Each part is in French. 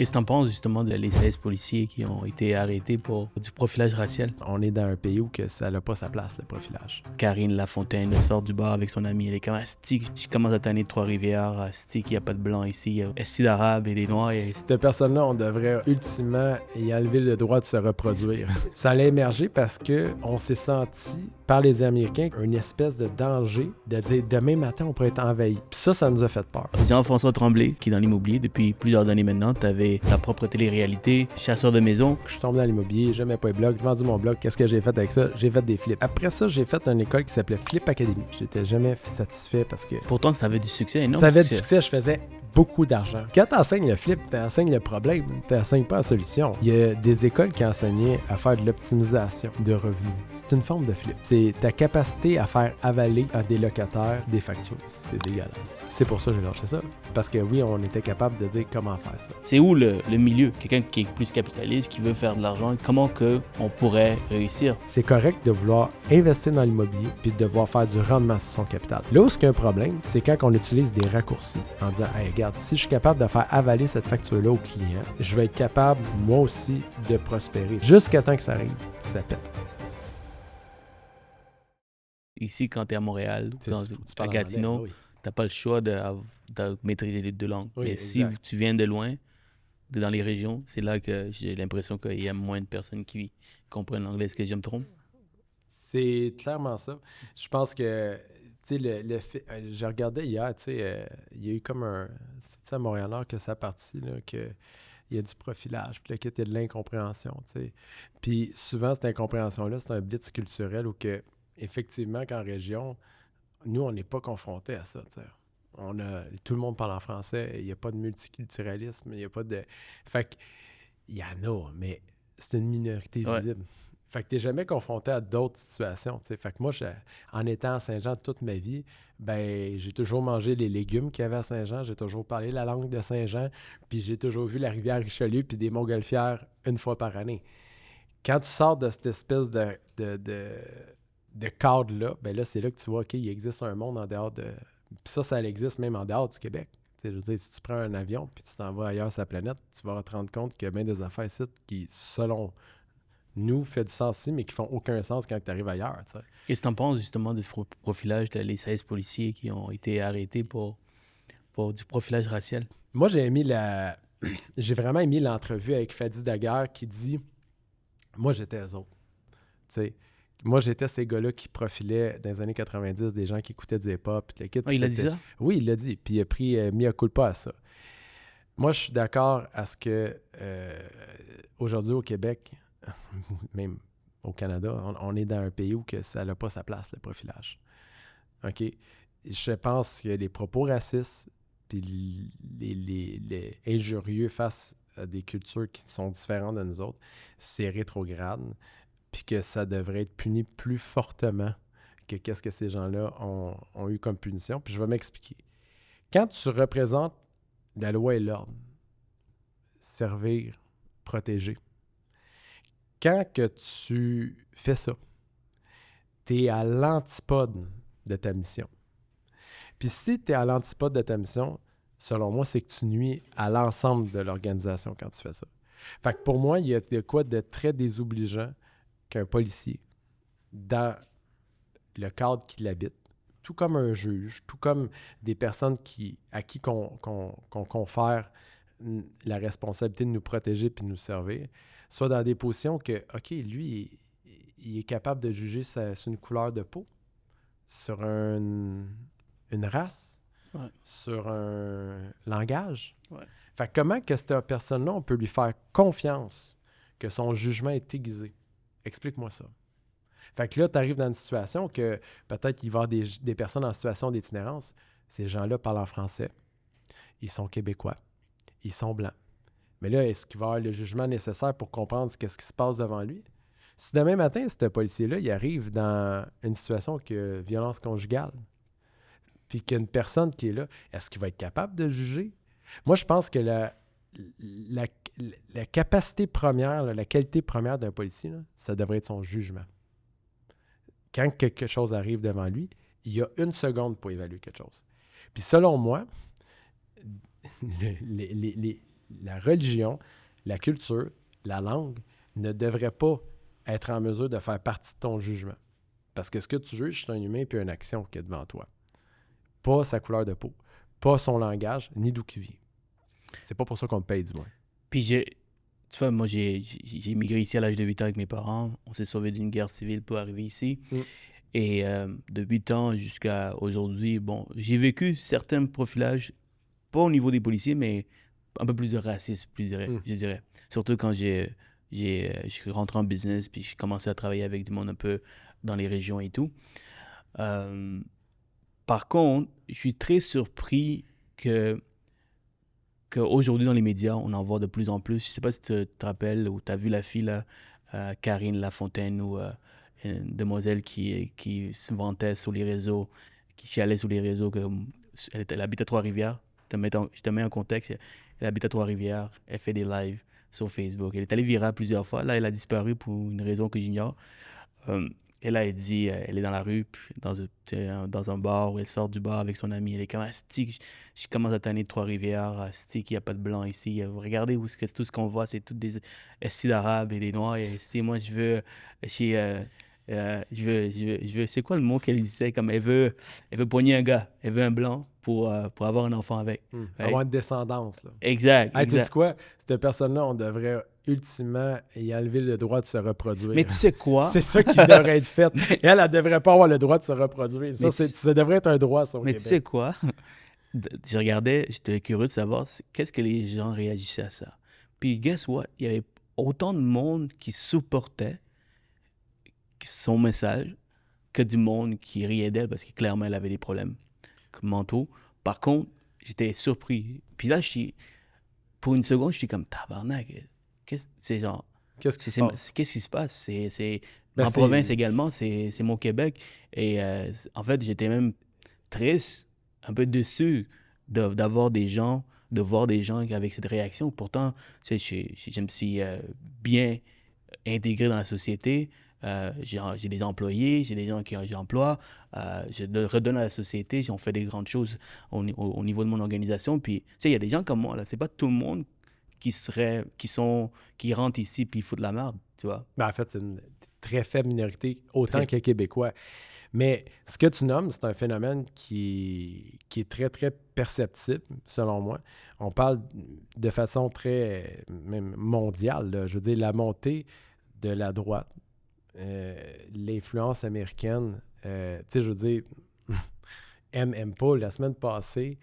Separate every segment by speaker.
Speaker 1: Qu'est-ce que t'en penses justement les 16 policiers qui ont été arrêtés pour du profilage racial?
Speaker 2: On est dans un pays où que ça n'a pas sa place, le profilage.
Speaker 1: Karine Lafontaine elle sort du bar avec son ami. Elle est comme Asti, je commence à tanner de Trois-Rivières. Asti, qu'il n'y a pas de blanc ici. Il y a Asti d'Arabes et des Noirs.
Speaker 2: Cette personne-là, on devrait ultimement y enlever le droit de se reproduire. Ça allait émerger parce qu'on s'est senti, par les Américains, une espèce de danger de dire demain matin, on pourrait être envahi. Puis ça nous a fait peur.
Speaker 1: Jean-François Tremblay, qui est dans l'immobilier depuis plusieurs années maintenant, t'avais ta propre télé-réalité, chasseur de maison.
Speaker 2: Je suis tombé dans l'immobilier, j'aimais pas les blogs, j'ai vendu mon blog. Qu'est-ce que j'ai fait avec ça? J'ai fait des flips. Après ça, j'ai fait une école qui s'appelait Flip Academy. J'étais jamais satisfait parce que...
Speaker 1: Pourtant, ça avait du succès, non?
Speaker 2: Ça avait du succès, je faisais beaucoup d'argent. Quand tu enseignes le flip, tu enseignes le problème, tu n'enseignes pas la solution. Il y a des écoles qui enseignaient à faire de l'optimisation de revenus. C'est une forme de flip. C'est ta capacité à faire avaler à des locataires des factures. C'est dégueulasse. C'est pour ça que j'ai lâché ça. Parce que oui, on était capable de dire comment faire ça.
Speaker 1: C'est où le milieu? Quelqu'un qui est plus capitaliste, qui veut faire de l'argent, comment que on pourrait réussir?
Speaker 2: C'est correct de vouloir investir dans l'immobilier puis de devoir faire du rendement sur son capital. Là où il y a un problème, c'est quand on utilise des raccourcis en disant hey, regarde, si je suis capable de faire avaler cette facture-là au client, je vais être capable, moi aussi, de prospérer. Jusqu'à temps que ça arrive, ça pète.
Speaker 1: Ici, quand tu es à Montréal, à Gatineau, oui. T'as pas le choix de maîtriser les deux langues. Oui, mais exact. Si tu viens de loin, dans les régions, c'est là que j'ai l'impression qu'il y a moins de personnes qui comprennent l'anglais. Est-ce que je me trompe?
Speaker 2: C'est clairement ça. Je pense que, tu sais, je regardais hier, tu sais, il y a eu comme c'est à Montréal-Nord que ça a parti, là, qu'il y a du profilage, puis là, qu'il y a de l'incompréhension, tu sais. Puis souvent, cette incompréhension-là, c'est un blitz culturel où que, effectivement, qu'en région, nous, on n'est pas confrontés à ça, tu sais. Tout le monde parle en français, il n'y a pas de multiculturalisme, il n'y a pas de... Fait que, il y en a, mais c'est une minorité visible. Fait que tu n'es jamais confronté à d'autres situations, tu sais. Fait que moi, en étant à Saint-Jean toute ma vie, ben j'ai toujours mangé les légumes qu'il y avait à Saint-Jean, j'ai toujours parlé la langue de Saint-Jean, puis j'ai toujours vu la rivière Richelieu puis des montgolfières une fois par année. Quand tu sors de cette espèce de cadre-là, ben là, c'est là que tu vois, OK, il existe un monde en dehors de... Puis ça existe même en dehors du Québec. T'sais, je veux dire, si tu prends un avion puis tu t'en vas ailleurs sur la planète, tu vas te rendre compte qu'il y a bien des affaires ici qui, selon nous, fait du sens ici, mais qui font aucun sens quand tu arrives ailleurs. T'sais.
Speaker 1: Qu'est-ce que tu en penses justement du profilage des 16 policiers qui ont été arrêtés pour du profilage racial?
Speaker 2: Moi, j'ai vraiment aimé l'entrevue avec Fadi Daguerre qui dit « Moi, j'étais eux autres. » T'sais, moi, j'étais ces gars-là qui profilaient dans les années 90 des gens qui écoutaient du hip-hop.
Speaker 1: Il a dit ça?
Speaker 2: Oui, il l'a dit. Puis il a pris mea culpa à ça. Moi, je suis d'accord à ce que aujourd'hui au Québec, même au Canada, on est dans un pays où que ça n'a pas sa place, le profilage. OK? Je pense que les propos racistes puis les injurieux face à des cultures qui sont différentes de nous autres, c'est rétrograde. Puis que ça devrait être puni plus fortement que qu'est-ce que ces gens-là ont eu comme punition. Puis je vais m'expliquer. Quand tu représentes la loi et l'ordre, servir, protéger, quand que tu fais ça, tu es à l'antipode de ta mission. Puis si tu es à l'antipode de ta mission, selon moi, c'est que tu nuis à l'ensemble de l'organisation quand tu fais ça. Fait que pour moi, il y a de quoi de très désobligeant qu'un policier, dans le cadre qui l'habite, tout comme un juge, tout comme des personnes à qui qu'on confère la responsabilité de nous protéger puis de nous servir, soit dans des positions que, OK, lui, il est capable de juger sur une couleur de peau, sur une race, sur un langage. Fait que comment que cette personne-là, on peut lui faire confiance que son jugement est aiguisé? Explique-moi ça. Fait que là, tu arrives dans une situation que peut-être qu'il va y avoir des personnes en situation d'itinérance. Ces gens-là parlent en français. Ils sont québécois. Ils sont blancs. Mais là, est-ce qu'il va y avoir le jugement nécessaire pour comprendre ce qui se passe devant lui? Si demain matin, ce policier-là, il arrive dans une situation de violence conjugale, puis qu'il y a une personne qui est là, est-ce qu'il va être capable de juger? Moi, je pense que la capacité première, la qualité première d'un policier, là, ça devrait être son jugement. Quand quelque chose arrive devant lui, il y a 1 seconde pour évaluer quelque chose. Puis selon moi, la religion, la culture, la langue ne devraient pas être en mesure de faire partie de ton jugement. Parce que ce que tu juges, c'est un humain puis une action qui est devant toi. Pas sa couleur de peau, pas son langage, ni d'où qu'il vient. C'est pas pour ça qu'on te paye, du moins.
Speaker 1: Puis tu vois, moi, j'ai immigré ici à l'âge de 8 ans avec mes parents. On s'est sauvé d'une guerre civile pour arriver ici. Et de 8 ans jusqu'à aujourd'hui, bon, j'ai vécu certains profilages, pas au niveau des policiers, mais un peu plus de racisme, je dirais. Surtout quand je suis rentré en business, puis j'ai commencé à travailler avec du monde un peu dans les régions et tout. Par contre, je suis très surpris qu'aujourd'hui, dans les médias, on en voit de plus en plus. Je ne sais pas si tu te rappelles ou tu as vu la fille, là, Karine Lafontaine, ou une demoiselle qui se vantait sur les réseaux, qui chialait sur les réseaux, elle habite à Trois-Rivières. Je te mets en contexte. Elle habite à Trois-Rivières, elle fait des lives sur Facebook. Elle est allée virale plusieurs fois. Là, elle a disparu pour une raison que j'ignore. Et là, elle dit, elle est dans la rue, dans un bar, où elle sort du bar avec son ami. Elle est comme, je commence à tanner de Trois-Rivières, il n'y a pas de blanc ici. Regardez tout ce qu'on voit, c'est tous des estis d'arabes et des noirs. Et moi, je veux, c'est quoi le mot qu'elle disait? Comme elle veut pogner un gars, elle veut un blanc pour avoir un enfant avec.
Speaker 2: Avoir une descendance, là.
Speaker 1: Exact.
Speaker 2: Tu sais quoi? Cette personne-là, on devrait ultimement y enlever le droit de se reproduire.
Speaker 1: Mais tu sais quoi?
Speaker 2: C'est ça qui devrait être fait. Et elle ne devrait pas avoir le droit de se reproduire. Ça devrait être un droit, ça, au Québec.
Speaker 1: Mais tu sais quoi? Je regardais, j'étais curieux de savoir qu'est-ce que les gens réagissaient à ça. Puis, guess what? Il y avait autant de monde qui supportait son message que du monde qui riait d'elle parce que clairement, elle avait des problèmes mentaux. Par contre, j'étais surpris. Puis là, pour une seconde, j'étais comme tabarnak. Qu'est-ce qui se passe? En province également, c'est mon Québec. Et en fait, j'étais même triste, un peu déçu de voir des gens avec cette réaction. Pourtant, je me suis bien intégré dans la société. J'ai des employés, j'ai des gens qui j'emploie, je redonne à la société, on fait des grandes choses au niveau de mon organisation. Puis, tu sais, il y a des gens comme moi, là, c'est pas tout le monde qui rentrent ici puis foutent la merde, tu vois.
Speaker 2: Ben, en fait, c'est une très faible minorité, autant que Québécois. Mais ce que tu nommes, c'est un phénomène qui est très, très perceptible, selon moi. On parle de façon très, même mondiale, là. Je veux dire, la montée de la droite, l'influence américaine, tu sais, je veux dire, aime pas. La semaine passée,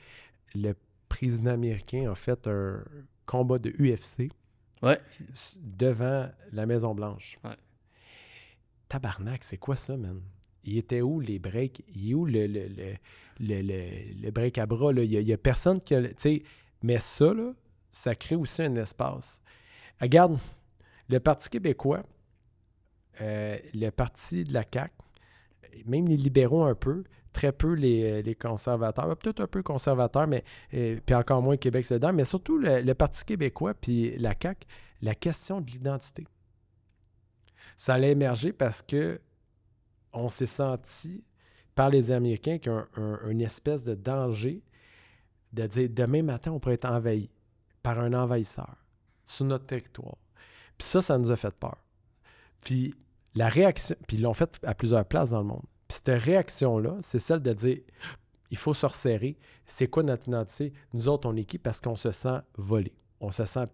Speaker 2: le président américain a fait un combat de UFC devant la Maison-Blanche.
Speaker 1: Ouais.
Speaker 2: Tabarnak, c'est quoi ça, man? Il était où les breaks? Il est où le break à bras? Il y a personne qui a... Tu sais, mais ça, là, ça crée aussi un espace. Regarde, le Parti québécois, le Parti de la CAQ, même les libéraux un peu, très peu les conservateurs, peut-être un peu conservateurs, mais puis encore moins Québec solidaire, mais surtout le Parti québécois puis la CAQ, la question de l'identité. Ça allait émerger parce que on s'est senti par les Américains qu'il y a une espèce de danger de dire demain matin, on pourrait être envahi par un envahisseur sur notre territoire. Puis ça nous a fait peur. Puis la réaction, puis ils l'ont fait à plusieurs places dans le monde. Puis cette réaction-là, c'est celle de dire il faut se resserrer. C'est quoi notre identité? Nous autres, on est qui? Parce qu'on se sent volé. On se sent...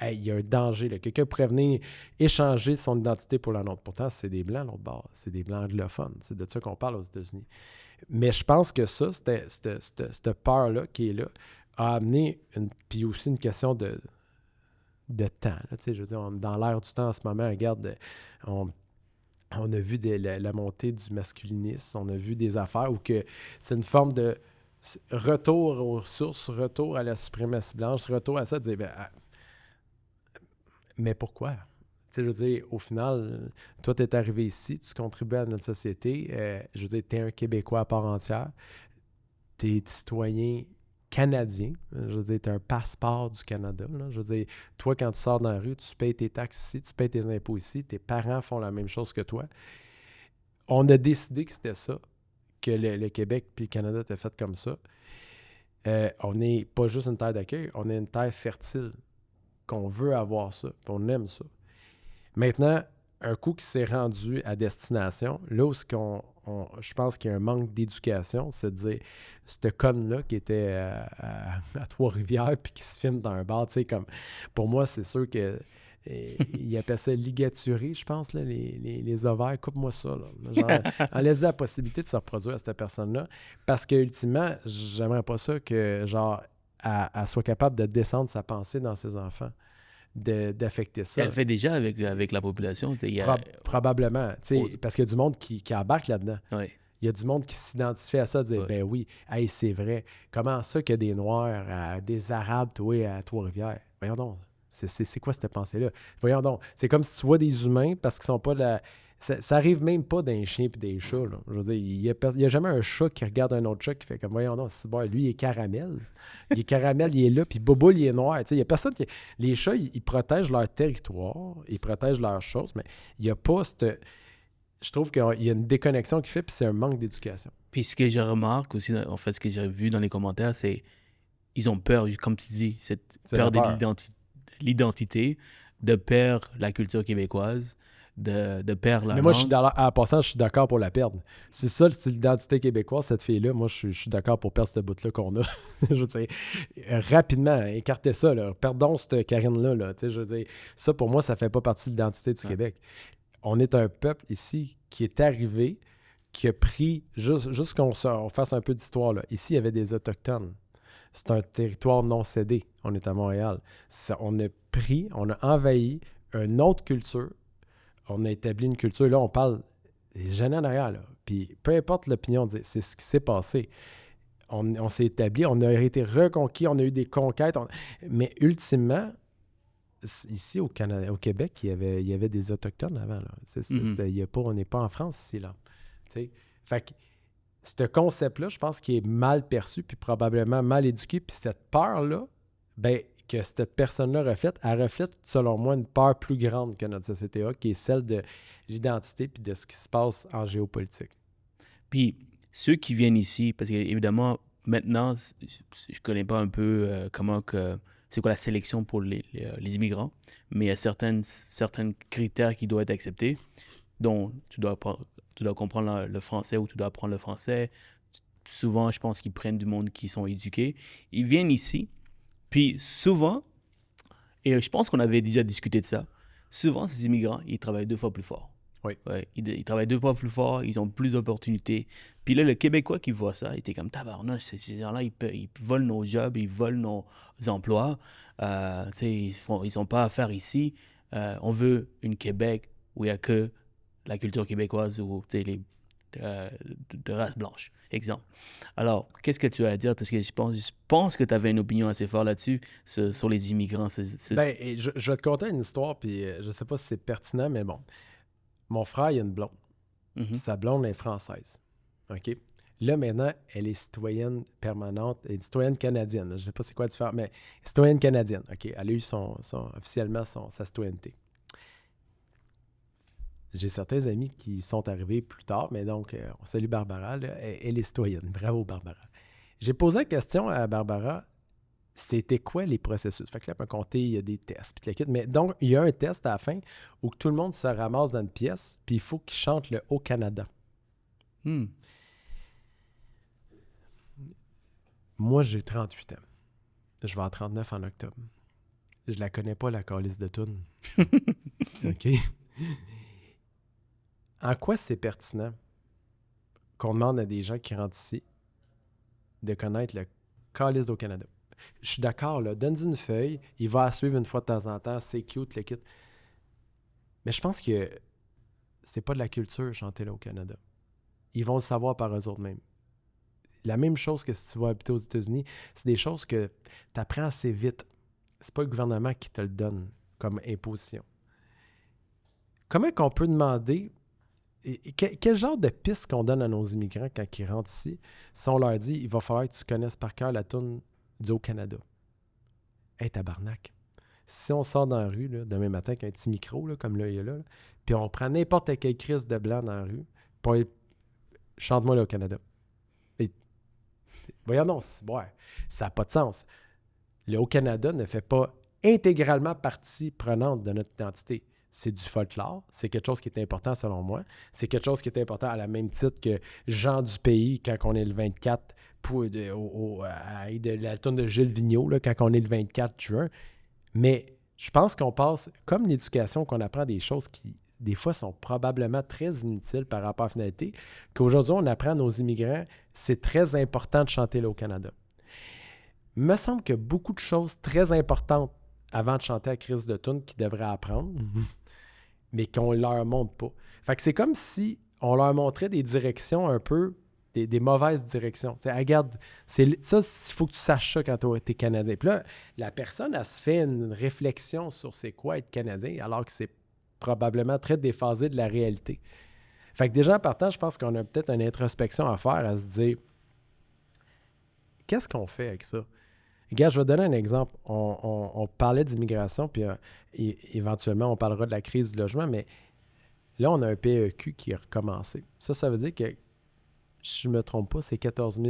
Speaker 2: il y a un danger. Là. Quelqu'un pourrait venir échanger son identité pour la nôtre. Pourtant, c'est des Blancs, l'autre bord. C'est des Blancs anglophones. C'est de ça qu'on parle aux États-Unis. Mais je pense que ça, cette peur-là qui est là, a amené puis aussi une question de temps. Là, je veux dire, dans l'ère du temps en ce moment, regarde, on a vu la montée du masculinisme, on a vu des affaires où que c'est une forme de retour aux sources, retour à la suprématie blanche, retour à ça, de dire, mais pourquoi? Je veux dire, au final, toi, tu es arrivé ici, tu contribues à notre société, je veux dire, tu es un Québécois à part entière, tu es citoyen canadien, je veux dire, tu as un passeport du Canada, là. Je veux dire, toi, quand tu sors dans la rue, tu payes tes taxes ici, tu payes tes impôts ici, tes parents font la même chose que toi. On a décidé que c'était ça, que le Québec puis le Canada étaient fait comme ça. On n'est pas juste une terre d'accueil, on est une terre fertile qu'on veut avoir ça, puis on aime ça. Maintenant, un coup qui s'est rendu à destination, là où je pense qu'il y a un manque d'éducation, c'est de dire, cette conne-là qui était à Trois-Rivières puis qui se filme dans un bar, tu sais, comme, pour moi, c'est sûr que il appelle ça ligaturer, je pense, là, les ovaires. Coupe-moi ça. Là. Genre, enlève la possibilité de se reproduire à cette personne-là. Parce que, ultimement, j'aimerais pas ça que, genre, elle soit capable de descendre sa pensée dans ses enfants, d'affecter ça.
Speaker 1: Elle le fait déjà avec la population.
Speaker 2: Probablement. Parce qu'il y a du monde qui embarque là-dedans.
Speaker 1: Oui.
Speaker 2: Il y a du monde qui s'identifie à ça, dire ben oui, hey, c'est vrai. Comment ça qu'il y a des Noirs, des Arabes, toi, à Trois-Rivières? Voyons donc. C'est quoi cette pensée-là? Voyons donc. C'est comme si tu vois des humains parce qu'ils sont pas là. Ça arrive même pas d'un chien et des chats. Là. Je veux dire, il n'y a jamais un chat qui regarde un autre chat qui fait comme voyons donc, lui, il est caramel. Il est caramel, il est là, puis Boboule, il est noir. Il y a personne qui. Les chats, ils protègent leur territoire, ils protègent leurs choses, mais il n'y a pas cette. Je trouve qu'il y a une déconnexion qui fait, puis c'est un manque d'éducation.
Speaker 1: Puis ce que je remarque aussi, en fait, ce que j'ai vu dans les commentaires, c'est ils ont peur, comme tu dis, cette peur de l'identité, de perdre la culture québécoise, de perdre la
Speaker 2: Mais moi,
Speaker 1: langue.
Speaker 2: En passant, je suis d'accord pour la perdre. C'est ça, c'est l'identité québécoise, cette fille-là. Moi, je suis d'accord pour perdre cette bout-là qu'on a. Je veux dire, rapidement, écartez ça. Là. Perdons cette Karine-là. Là. Je veux dire, ça, pour moi, ça fait pas partie de l'identité du Québec. On est un peuple ici qui est arrivé, qui a pris, juste qu'on fasse un peu d'histoire. Là. Ici, il y avait des Autochtones. C'est un territoire non cédé. On est à Montréal. On a envahi une autre culture. On a établi une culture. Là, on parle des années en arrière. Là. Puis peu importe l'opinion, c'est ce qui s'est passé. On s'est établi, on a été reconquis, on a eu des conquêtes. Mais ultimement, ici au Canada, au Québec, il y avait des Autochtones avant. Là. On n'est pas en France ici. Là. T'sais? Fait que ce concept-là, je pense qu'il est mal perçu puis probablement mal éduqué. Puis cette peur-là, ben, que cette personne-là reflète, elle reflète, selon moi, une peur plus grande que notre société a, qui est celle de l'identité puis de ce qui se passe en géopolitique.
Speaker 1: Puis ceux qui viennent ici, parce qu'évidemment, maintenant, je connais pas un peu c'est quoi la sélection pour les immigrants, mais il y a certains critères qui doivent être acceptés, dont tu dois comprendre le français ou tu dois apprendre le français. Souvent, je pense qu'ils prennent du monde qui sont éduqués. Ils viennent ici, puis souvent, et je pense qu'on avait déjà discuté de ça, souvent, ces immigrants, ils travaillent 2 fois plus fort.
Speaker 2: Oui.
Speaker 1: Ouais, ils travaillent 2 fois plus fort, ils ont plus d'opportunités. Puis là, le Québécois qui voit ça, il était comme tabarnak, ces gens-là, ils volent nos jobs, ils volent nos emplois. Ils n'ont pas à faire ici. On veut une Québec où il n'y a que la culture québécoise ou de race blanche, exemple. Alors, qu'est-ce que tu as à dire? Parce que je pense que tu avais une opinion assez forte là-dessus, sur les immigrants.
Speaker 2: Ben, je vais te conter une histoire, puis je sais pas si c'est pertinent, mais bon. Mon frère, il a une blonde.
Speaker 1: Mm-hmm.
Speaker 2: Sa blonde est française. OK? Là, maintenant, elle est citoyenne permanente, elle est citoyenne canadienne. Je ne sais pas c'est quoi différent, mais citoyenne canadienne. OK? Elle a eu officiellement sa citoyenneté. J'ai certains amis qui sont arrivés plus tard, mais donc, on salue Barbara. Là, elle est citoyenne. Bravo, Barbara. J'ai posé la question à Barbara, c'était quoi les processus? Fait que là, elle m'a compté, il y a des tests, puis mais donc, il y a un test à la fin où tout le monde se ramasse dans une pièce, puis il faut qu'il chante le Haut-Canada. Moi, j'ai 38 ans. Je vais en 39 en octobre. Je la connais pas, la calice de toune. OK? En quoi c'est pertinent qu'on demande à des gens qui rentrent ici de connaître le calice au Canada? Je suis d'accord, là. Donne-y une feuille, il va la suivre une fois de temps en temps, c'est cute, le kit. Mais je pense que c'est pas de la culture chanter là au Canada. Ils vont le savoir par eux autres mêmes. La même chose que si tu vas habiter aux États-Unis, c'est des choses que tu apprends assez vite. C'est pas le gouvernement qui te le donne comme imposition. Comment qu'on peut demander... Quel genre de piste qu'on donne à nos immigrants quand ils rentrent ici si on leur dit il va falloir que tu connaisses par cœur la toune du Haut-Canada? Hey, tabarnak! Si on sort dans la rue là, demain matin avec un petit micro, là, comme là, il y a là, puis on prend n'importe quelle crise de blanc dans la rue, puis chante-moi le Haut-Canada. Et, voyons non, ça n'a pas de sens. Le Haut-Canada ne fait pas intégralement partie prenante de notre identité. C'est du folklore, c'est quelque chose qui est important selon moi. C'est quelque chose qui est important à la même titre que Jean du Pays quand on est le 24, de la tourne de Gilles Vigneault, là, quand on est le 24 juin. Mais je pense qu'on passe, comme l'éducation, qu'on apprend des choses qui, des fois, sont probablement très inutiles par rapport à la finalité, qu'aujourd'hui, on apprend à nos immigrants, c'est très important de chanter là au Canada. Il me semble qu'il y a beaucoup de choses très importantes avant de chanter à Chris de Toune qu'ils devraient apprendre, mais qu'on leur montre pas. Fait que c'est comme si on leur montrait des directions un peu, des mauvaises directions. Tu sais, regarde, ça, il faut que tu saches ça quand tu es Canadien. Puis là, la personne, elle se fait une réflexion sur c'est quoi être Canadien, alors que c'est probablement très déphasé de la réalité. Fait que déjà, en partant, je pense qu'on a peut-être une introspection à faire, à se dire, qu'est-ce qu'on fait avec ça? Regarde, je vais donner un exemple. On parlait d'immigration, puis éventuellement, on parlera de la crise du logement, mais là, on a un PEQ qui a recommencé. Ça veut dire que, si je ne me trompe pas, c'est 14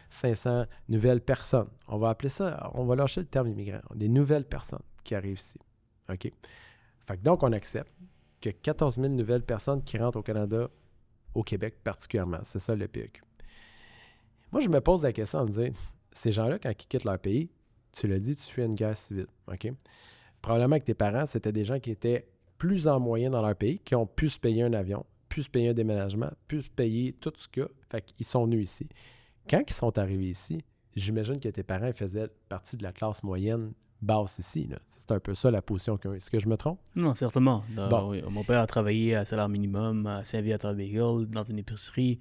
Speaker 2: 500 nouvelles personnes. On va appeler ça, on va lâcher le terme immigrant. Des nouvelles personnes qui arrivent ici. OK? Fait que donc, on accepte que 14 000 nouvelles personnes qui rentrent au Canada, au Québec particulièrement. C'est ça le PEQ. Moi, je me pose la question de me dire, ces gens-là, quand ils quittent leur pays, tu l'as dit, tu fuis une guerre civile. OK? Probablement que tes parents, c'était des gens qui étaient plus en moyen dans leur pays, qui ont pu se payer un avion, pu se payer un déménagement, pu se payer tout ce qu'il y a. Fait qu'ils sont venus ici. Quand ils sont arrivés ici, j'imagine que tes parents faisaient partie de la classe moyenne basse ici. Là. C'est un peu ça la position qu'ils ont. Est-ce que je me trompe?
Speaker 1: Non, certainement.
Speaker 2: Bon.
Speaker 1: Oui, mon père a travaillé à salaire minimum à Saint-Viateur-Bagel, dans une épicerie.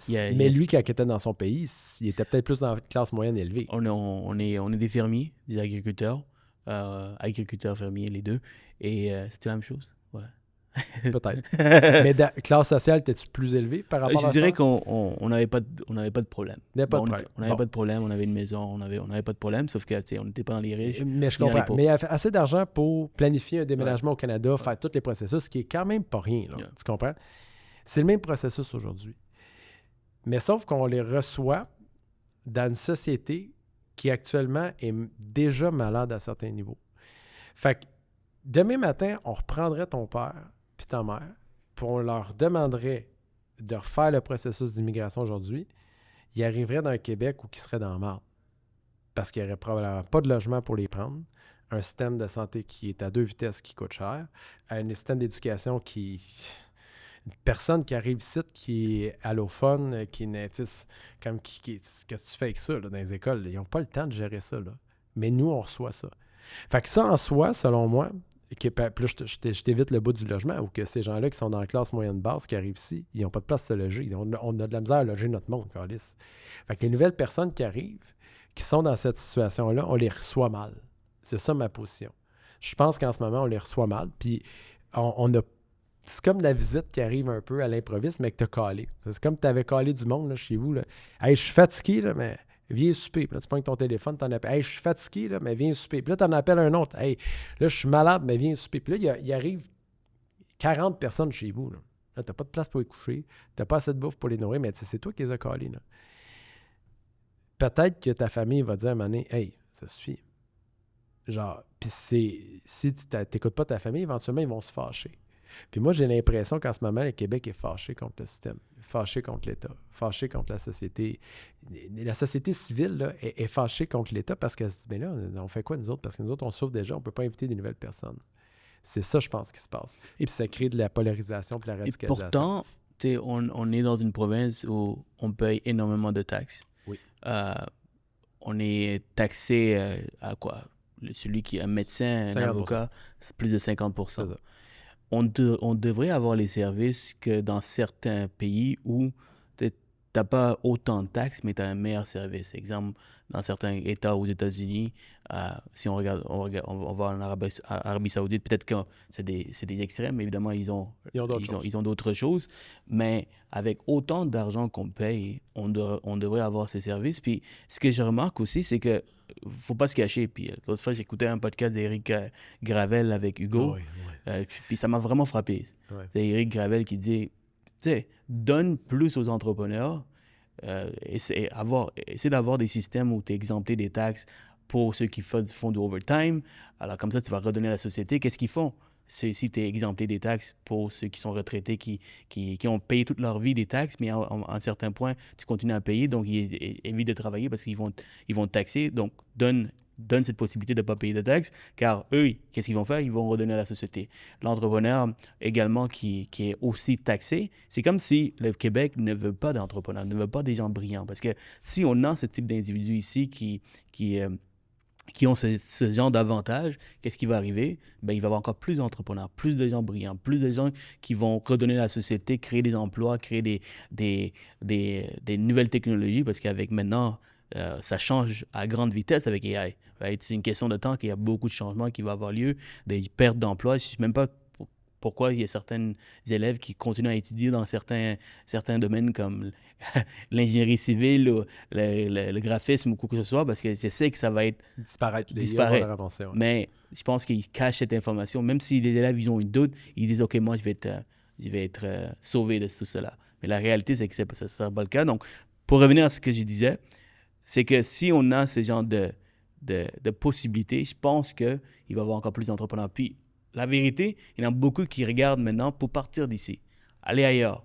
Speaker 2: Mais lui, quand il était dans son pays, il était peut-être plus dans la classe moyenne élevée.
Speaker 1: On est des fermiers, des agriculteurs. Agriculteurs, fermiers, les deux. Et c'était la même chose. Ouais.
Speaker 2: Peut-être. Mais classe sociale, étais-tu plus élevé par rapport à ça?
Speaker 1: Je dirais qu'on n'avait pas de problème.
Speaker 2: On n'avait
Speaker 1: pas de problème, on avait une maison, on n'avait pas de problème, sauf que on n'était pas dans les riches.
Speaker 2: Mais je comprends. Mais il y avait assez d'argent pour planifier un déménagement au Canada, faire tous les processus, ce qui est quand même pas rien. Là, tu comprends? C'est le même processus aujourd'hui. Mais sauf qu'on les reçoit dans une société qui actuellement est déjà malade à certains niveaux. Fait que demain matin, on reprendrait ton père puis ta mère, puis on leur demanderait de refaire le processus d'immigration aujourd'hui, ils arriveraient dans un Québec où ils seraient dans la marde. Parce qu'il n'y aurait probablement pas de logement pour les prendre, un système de santé qui est à 2 vitesses qui coûte cher, un système d'éducation qui... Une personne qui arrive ici, qui est allophone, qui est native, comme qu'est-ce que tu fais avec ça là, dans les écoles? Ils n'ont pas le temps de gérer ça. Là. Mais nous, on reçoit ça. Fait que ça, en soi, selon moi, plus je t'évite le bout du logement, ou que ces gens-là qui sont dans la classe moyenne basse, qui arrivent ici, ils n'ont pas de place à se loger. On a de la misère à loger notre monde, câlisse. Fait que les nouvelles personnes qui arrivent, qui sont dans cette situation-là, on les reçoit mal. C'est ça ma position. Je pense qu'en ce moment, on les reçoit mal, puis on a... C'est comme la visite qui arrive un peu à l'improviste, mais que t'as calé. C'est comme tu avais calé du monde là, chez vous. Là. Hey, je suis fatigué, là, mais viens souper. Puis là, tu prends ton téléphone, t'en appelles. Hey, je suis fatigué, là, mais viens souper. Puis là, t'en appelles un autre. Hey, là, je suis malade, mais viens souper. Puis là, il arrive 40 personnes chez vous. Là, t'as pas de place pour les coucher. T'as pas assez de bouffe pour les nourrir, mais c'est toi qui les as calés. Là. Peut-être que ta famille va dire à un moment donné, hey, ça suffit. Genre, puis si tu n'écoutes pas ta famille, éventuellement, ils vont se fâcher. Puis moi, j'ai l'impression qu'en ce moment, le Québec est fâché contre le système, fâché contre l'État, fâché contre la société. La société civile là, est fâchée contre l'État parce qu'elle se dit, bien là, on fait quoi nous autres? Parce que nous autres, on souffre déjà, on ne peut pas inviter des nouvelles personnes. C'est ça, je pense, qui se passe. Et puis ça crée de la polarisation et de la radicalisation.
Speaker 1: Et pourtant, on est dans une province où on paye énormément de taxes.
Speaker 2: Oui.
Speaker 1: On est taxé à quoi? Celui qui est un médecin, un avocat, c'est plus de 50%. C'est ça. On devrait avoir les services que dans certains pays où tu n'as pas autant de taxes, mais tu as un meilleur service. Exemple, dans certains États aux États-Unis, si on va en Arabie Saoudite, peut-être que c'est des extrêmes, évidemment, ils ont d'autres choses. Mais avec autant d'argent qu'on paye, on devrait avoir ces services. Puis ce que je remarque aussi, c'est que faut pas se cacher. Puis l'autre fois, j'écoutais un podcast d'Éric Gravel avec Hugo. Oui. Puis ça m'a vraiment frappé. Ouais. C'est Éric Gravel qui dit, donne plus aux entrepreneurs, essaie d'avoir des systèmes où tu es exempté des taxes pour ceux qui font du overtime. Alors, comme ça, tu vas redonner à la société. Qu'est-ce qu'ils font? C'est si tu es exempté des taxes pour ceux qui sont retraités, qui ont payé toute leur vie des taxes, mais à un certain point, tu continues à payer, donc ils évitent de travailler parce qu'ils vont te taxer. Donc, donne cette possibilité de ne pas payer de taxes, car eux, qu'est-ce qu'ils vont faire? Ils vont redonner à la société. L'entrepreneur également qui est aussi taxé, c'est comme si le Québec ne veut pas d'entrepreneurs, ne veut pas des gens brillants. Parce que si on a ce type d'individus ici qui ont ce genre d'avantages, qu'est-ce qui va arriver? Ben, il va y avoir encore plus d'entrepreneurs, plus de gens brillants, plus de gens qui vont redonner à la société, créer des emplois, créer des nouvelles technologies, parce qu'avec maintenant, ça change à grande vitesse avec AI. Right? C'est une question de temps qu'il y a beaucoup de changements qui vont avoir lieu, des pertes d'emplois. Je ne sais même pas pourquoi il y a certains élèves qui continuent à étudier dans certains domaines comme l'ingénierie civile ou le graphisme ou quoi que ce soit, parce que je sais que ça va être
Speaker 2: disparaître.
Speaker 1: Ouais. Mais je pense qu'ils cachent cette information. Même si les élèves ils ont une doute, ils disent « OK, moi, je vais être sauvé de tout cela. » Mais la réalité, c'est que ça ne sera pas le cas. Donc, pour revenir à ce que je disais, c'est que si on a ce genre de possibilités, je pense qu'il va y avoir encore plus d'entrepreneurs. Puis, la vérité, il y en a beaucoup qui regardent maintenant pour partir d'ici, aller ailleurs,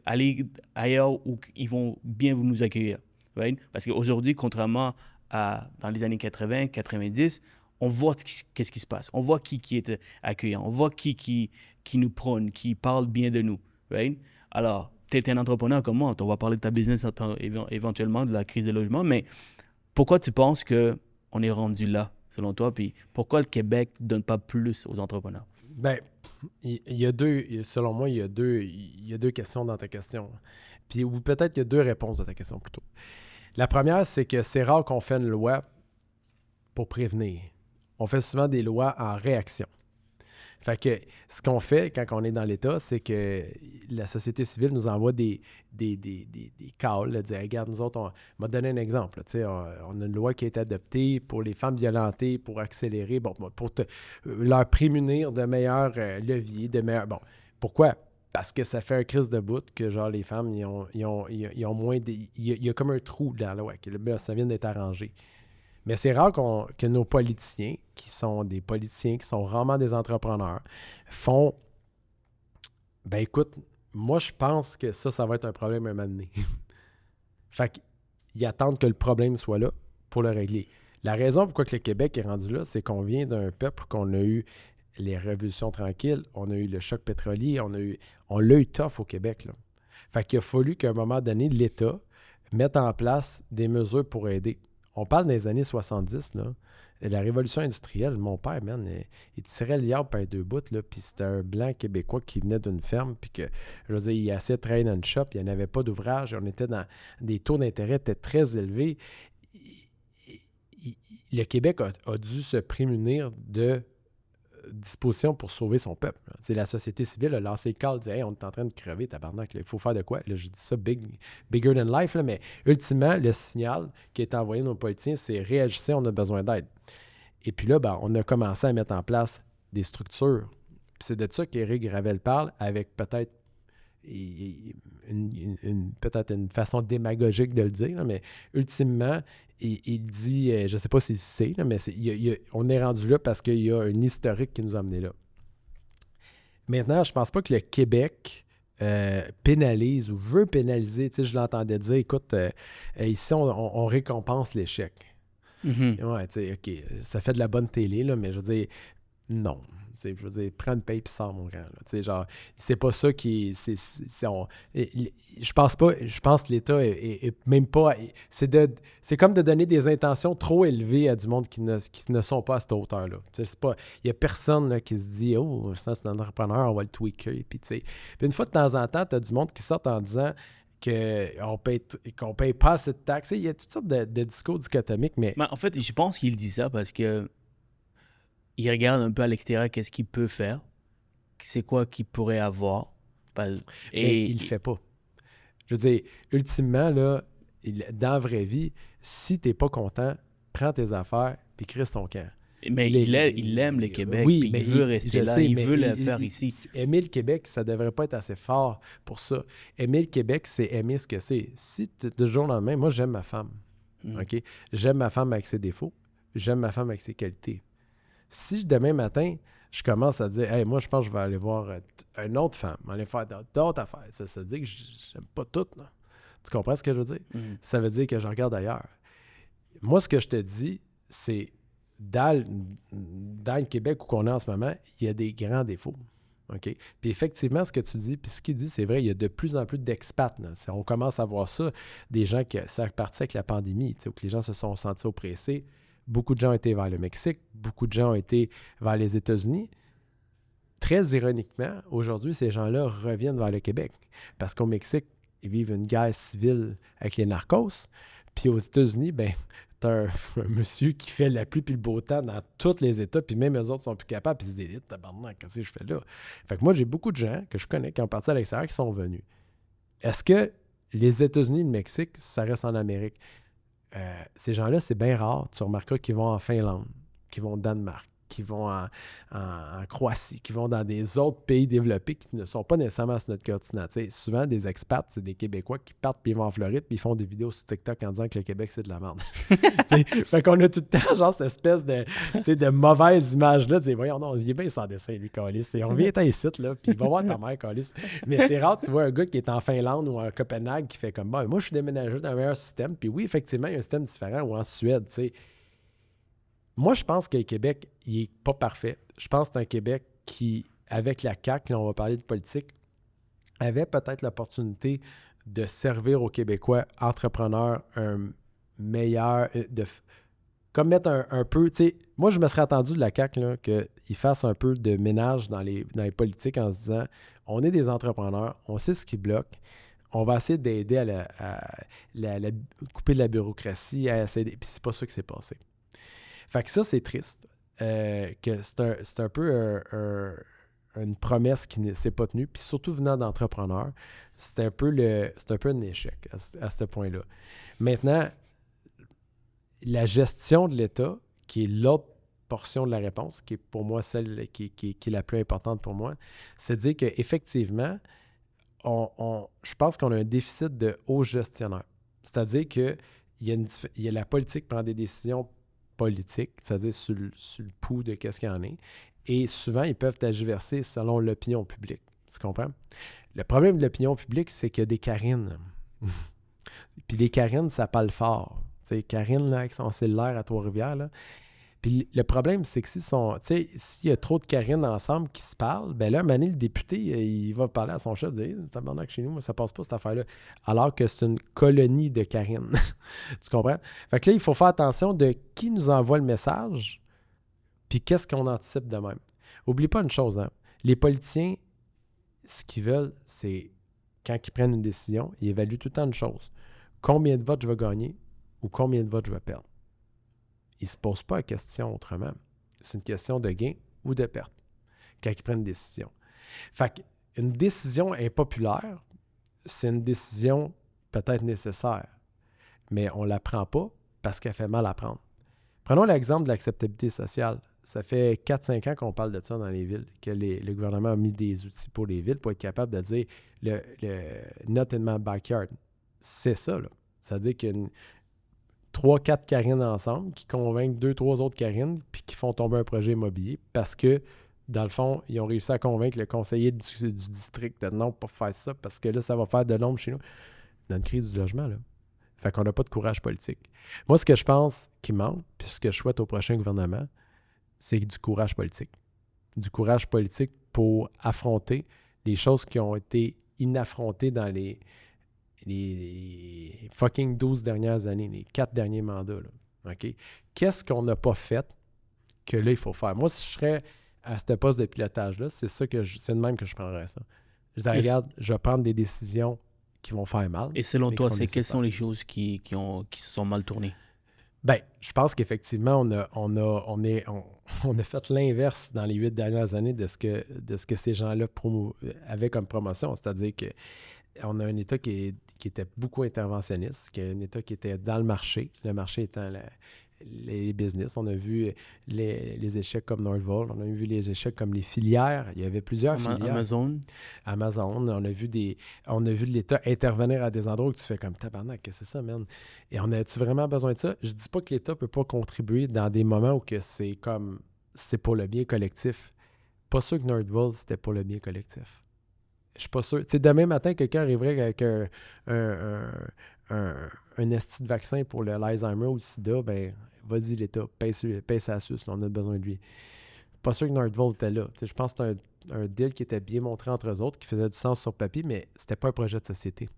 Speaker 1: aller ailleurs où ils vont bien nous accueillir. Right? Parce qu'aujourd'hui, contrairement à dans les années 80, 90, on voit qu'est-ce qui se passe. On voit qui est accueillant. On voit qui nous prône, qui parle bien de nous. Right? Alors, tu es un entrepreneur comme moi. On va parler de ta business éventuellement, de la crise des logements, mais pourquoi tu penses qu'on est rendu là, selon toi? Puis pourquoi le Québec ne donne pas plus aux entrepreneurs?
Speaker 2: Bien, selon moi, il y a deux questions dans ta question. Puis, ou peut-être qu'il y a deux réponses dans ta question plutôt. La première, c'est que c'est rare qu'on fait une loi pour prévenir. On fait souvent des lois en réaction. Fait que ce qu'on fait quand on est dans l'État, c'est que la société civile nous envoie des calls, là, dire « Regarde, nous autres, on m'a donné un exemple. On a une loi qui a été adoptée pour les femmes violentées, pour accélérer, pour leur prémunir de meilleurs leviers, de meilleurs... » Bon, pourquoi? Parce que ça fait un crise de bout que, genre, les femmes, ils ont moins... Il y a comme un trou dans la loi, que ça vient d'être arrangé. Mais c'est rare que nos politiciens, qui sont des politiciens, qui sont vraiment des entrepreneurs, font « Ben écoute, moi je pense que ça va être un problème un moment donné. » Fait qu'ils attendent que le problème soit là pour le régler. La raison pourquoi que le Québec est rendu là, c'est qu'on vient d'un peuple qu'on a eu les révolutions tranquilles, on a eu le choc pétrolier, on l'a eu tough au Québec, là. Fait qu'il a fallu qu'à un moment donné, l'État mette en place des mesures pour aider. On parle des années 70, là. La révolution industrielle, mon père, man, il tirait le liard par deux bouts, là, puis c'était un blanc québécois qui venait d'une ferme, puis que, je veux dire, il essayait de travailler dans une shop, il n'y en avait pas d'ouvrage, on était dans des taux d'intérêt étaient très élevés. Le Québec a dû se prémunir de dispositions pour sauver son peuple. La société civile a lancé le call, dit « Hey, on est en train de crever, tabarnak, il faut faire de quoi? » Là, je dis ça bigger than life, là, mais ultimement, le signal qui est envoyé à nos politiciens, c'est « Réagissez, on a besoin d'aide. » Et puis là, on a commencé à mettre en place des structures. Puis c'est de ça qu'Éric Gravel parle, avec peut-être une façon démagogique de le dire, là, mais ultimement, il dit, je ne sais pas s'il sait, là, mais on est rendu là parce qu'il y a un historique qui nous a amenés là. Maintenant, je ne pense pas que le Québec pénalise ou veut pénaliser. Tu sais, je l'entendais dire, écoute, ici, on récompense l'échec.
Speaker 3: Mm-hmm.
Speaker 2: Ouais, tu sais, OK, ça fait de la bonne télé, là, mais je veux dire, non. Je veux dire, prends une paye puis sors, mon grand. Tu sais, genre, c'est pas ça qui... Je pense que l'État est même pas... C'est comme de donner des intentions trop élevées à du monde qui ne sont pas à cette hauteur-là. Il n'y a personne là, qui se dit « Oh, ça, c'est un entrepreneur, on va le tweaker. » Puis, tu sais, une fois de temps en temps, tu as du monde qui sort en disant qu'on paye pas assez de taxes. Il y a toutes sortes de discours dichotomiques, mais...
Speaker 1: En fait, je pense qu'il dit ça parce que il regarde un peu à l'extérieur qu'est-ce qu'il peut faire, c'est quoi qu'il pourrait avoir.
Speaker 2: Et il le fait pas. Je veux dire, ultimement, là, dans la vraie vie, si t'es pas content, prends tes affaires puis crisse ton camp.
Speaker 1: Mais il aime le Québec,
Speaker 2: oui,
Speaker 1: mais il veut rester là, il veut le faire ici.
Speaker 2: Aimer le Québec, ça devrait pas être assez fort pour ça. Aimer le Québec, c'est aimer ce que c'est. Si du jour au lendemain, moi, j'aime ma femme. OK? J'aime ma femme avec ses défauts. j'aime ma femme avec ses qualités. Si demain matin, je commence à dire « Hey, moi, je pense que je vais aller voir une autre femme, aller faire d'autres affaires. » Ça veut dire que j'aime pas toutes. Là. Tu comprends ce que je veux dire? Mm-hmm. Ça veut dire que je regarde ailleurs. Moi, ce que je te dis, c'est dans le Québec où on est en ce moment, il y a des grands défauts. OK? Puis effectivement, ce que tu dis, puis ce qu'il dit, c'est vrai, il y a de plus en plus d'expats. On commence à voir ça, des gens qui sont partis avec la pandémie, où que les gens se sont sentis oppressés. Beaucoup de gens ont été vers le Mexique, beaucoup de gens ont été vers les États-Unis. Très ironiquement, aujourd'hui, ces gens-là reviennent vers le Québec parce qu'au Mexique, ils vivent une guerre civile avec les narcos. Puis aux États-Unis, ben, t'as un monsieur qui fait la pluie puis le beau temps dans tous les États, puis même eux autres sont plus capables, puis ils se disent « Tabarnak, qu'est-ce que je fais là? » Fait que moi, j'ai beaucoup de gens que je connais qui ont parti à l'extérieur qui sont venus. Est-ce que les États-Unis et le Mexique, ça reste en Amérique? Ces gens-là, c'est bien rare. Tu remarqueras qu'ils vont en Finlande, qu'ils vont au Danemark, qu'ils vont en Croatie, qu'ils vont dans des autres pays développés qui ne sont pas nécessairement sur notre continent. T'sais, souvent, des expats, c'est des Québécois qui partent puis ils vont en Floride puis ils font des vidéos sur TikTok en disant que le Québec, c'est de la merde. Fait qu'on a tout le temps genre cette espèce de mauvaise image-là. Voyons, non, il est bien sans dessin, lui, Calis. On vient ici, là, puis il va voir ta mère, Calis. Mais c'est rare, tu vois un gars qui est en Finlande ou en Copenhague qui fait comme, moi, je suis déménagé dans un meilleur système. Puis oui, effectivement, il y a un système différent ou en Suède, tu sais. Moi, je pense que le Québec, il n'est pas parfait. Je pense que c'est un Québec qui, avec la CAQ, là, on va parler de politique, avait peut-être l'opportunité de servir aux Québécois entrepreneurs un meilleur... comme mettre un peu... Tu sais, moi, je me serais attendu de la CAQ qu'ils fassent un peu de ménage dans les politiques en se disant, on est des entrepreneurs, on sait ce qui bloque, on va essayer d'aider à couper de la bureaucratie, à essayer... Puis c'est pas ça qui s'est passé. Fait que ça, c'est triste. Que c'est un peu une promesse qui ne s'est pas tenue. Puis surtout venant d'entrepreneurs, c'est un peu un échec à ce point-là. Maintenant, la gestion de l'État, qui est l'autre portion de la réponse, qui est pour moi celle qui est la plus importante pour moi, c'est de dire qu'effectivement, je pense qu'on a un déficit de hauts gestionnaires. C'est-à-dire qu'il y a la politique qui prend des décisions politique, c'est-à-dire sur le pouls de qu'est-ce qu'il y en a. Et souvent, ils peuvent tergiverser selon l'opinion publique. Tu comprends? Le problème de l'opinion publique, c'est qu'il y a des Karines. Puis les Karines, ça parle fort. Tu sais, Karine, là, avec son cellulaire à Trois-Rivières, là. Puis le problème, c'est que s'il y a trop de Karines ensemble qui se parlent, ben là, un moment donné, le député, il va parler à son chef, dire « Tabarnak, chez nous, ça passe pas cette affaire-là. » Alors que c'est une colonie de Karines. Tu comprends? Fait que là, il faut faire attention de qui nous envoie le message, puis qu'est-ce qu'on anticipe de même. Oublie pas une chose, hein. Les politiciens, ce qu'ils veulent, c'est, quand ils prennent une décision, ils évaluent tout le temps une chose. Combien de votes je vais gagner ou combien de votes je vais perdre? Ils ne se posent pas la question autrement. C'est une question de gain ou de perte quand ils prennent une décision. Fait qu'une décision impopulaire, c'est une décision peut-être nécessaire, mais on ne la prend pas parce qu'elle fait mal à prendre. Prenons l'exemple de l'acceptabilité sociale. Ça fait 4-5 ans qu'on parle de ça dans les villes, que le gouvernement a mis des outils pour les villes pour être capable de dire le not in my backyard. C'est ça, là. C'est-à-dire qu'il y a 3-4 Karines ensemble qui convainquent 2-3 autres Karines puis qui font tomber un projet immobilier parce que, dans le fond, ils ont réussi à convaincre le conseiller du district de non, pas faire ça parce que là, ça va faire de l'ombre chez nous. Dans une crise du logement, là. Fait qu'on n'a pas de courage politique. Moi, ce que je pense qui manque, puis ce que je souhaite au prochain gouvernement, c'est du courage politique. Du courage politique pour affronter les choses qui ont été inaffrontées dans les fucking 12 dernières années, les 4 derniers mandats. Là. OK? Qu'est-ce qu'on n'a pas fait que là, il faut faire? Moi, si je serais à ce poste de pilotage-là, c'est de même que je prendrais ça. Je dis, regarde, je vais prendre des décisions qui vont faire mal.
Speaker 1: Et selon toi, quelles sont les choses qui se sont mal tournées?
Speaker 2: Bien, je pense qu'effectivement, on a fait l'inverse dans les 8 dernières années de ce que ces gens-là avaient comme promotion. C'est-à-dire qu'on a un État qui était beaucoup interventionniste, qui a un État qui était dans le marché étant les business. On a vu les échecs comme Nordvolt. On a vu les échecs comme les filières. Il y avait plusieurs filières.
Speaker 1: Amazon,
Speaker 2: on a vu l'État intervenir à des endroits où tu fais comme tabarnak, qu'est-ce que c'est ça, man? Et on a-tu vraiment besoin de ça? Je dis pas que l'État peut pas contribuer dans des moments où que c'est pour le bien collectif. Pas sûr que Nordvolt, c'était pour le bien collectif. Je suis pas sûr. Tu sais, demain matin, quelqu'un arriverait avec un esti de vaccin pour l'Alzheimer ou le sida, ben vas-y l'État, paye sa suce, on a besoin de lui. Pas sûr que Nordvolt était là. Je pense que c'était un deal qui était bien montré entre eux autres, qui faisait du sens sur papier, mais c'était pas un projet de société.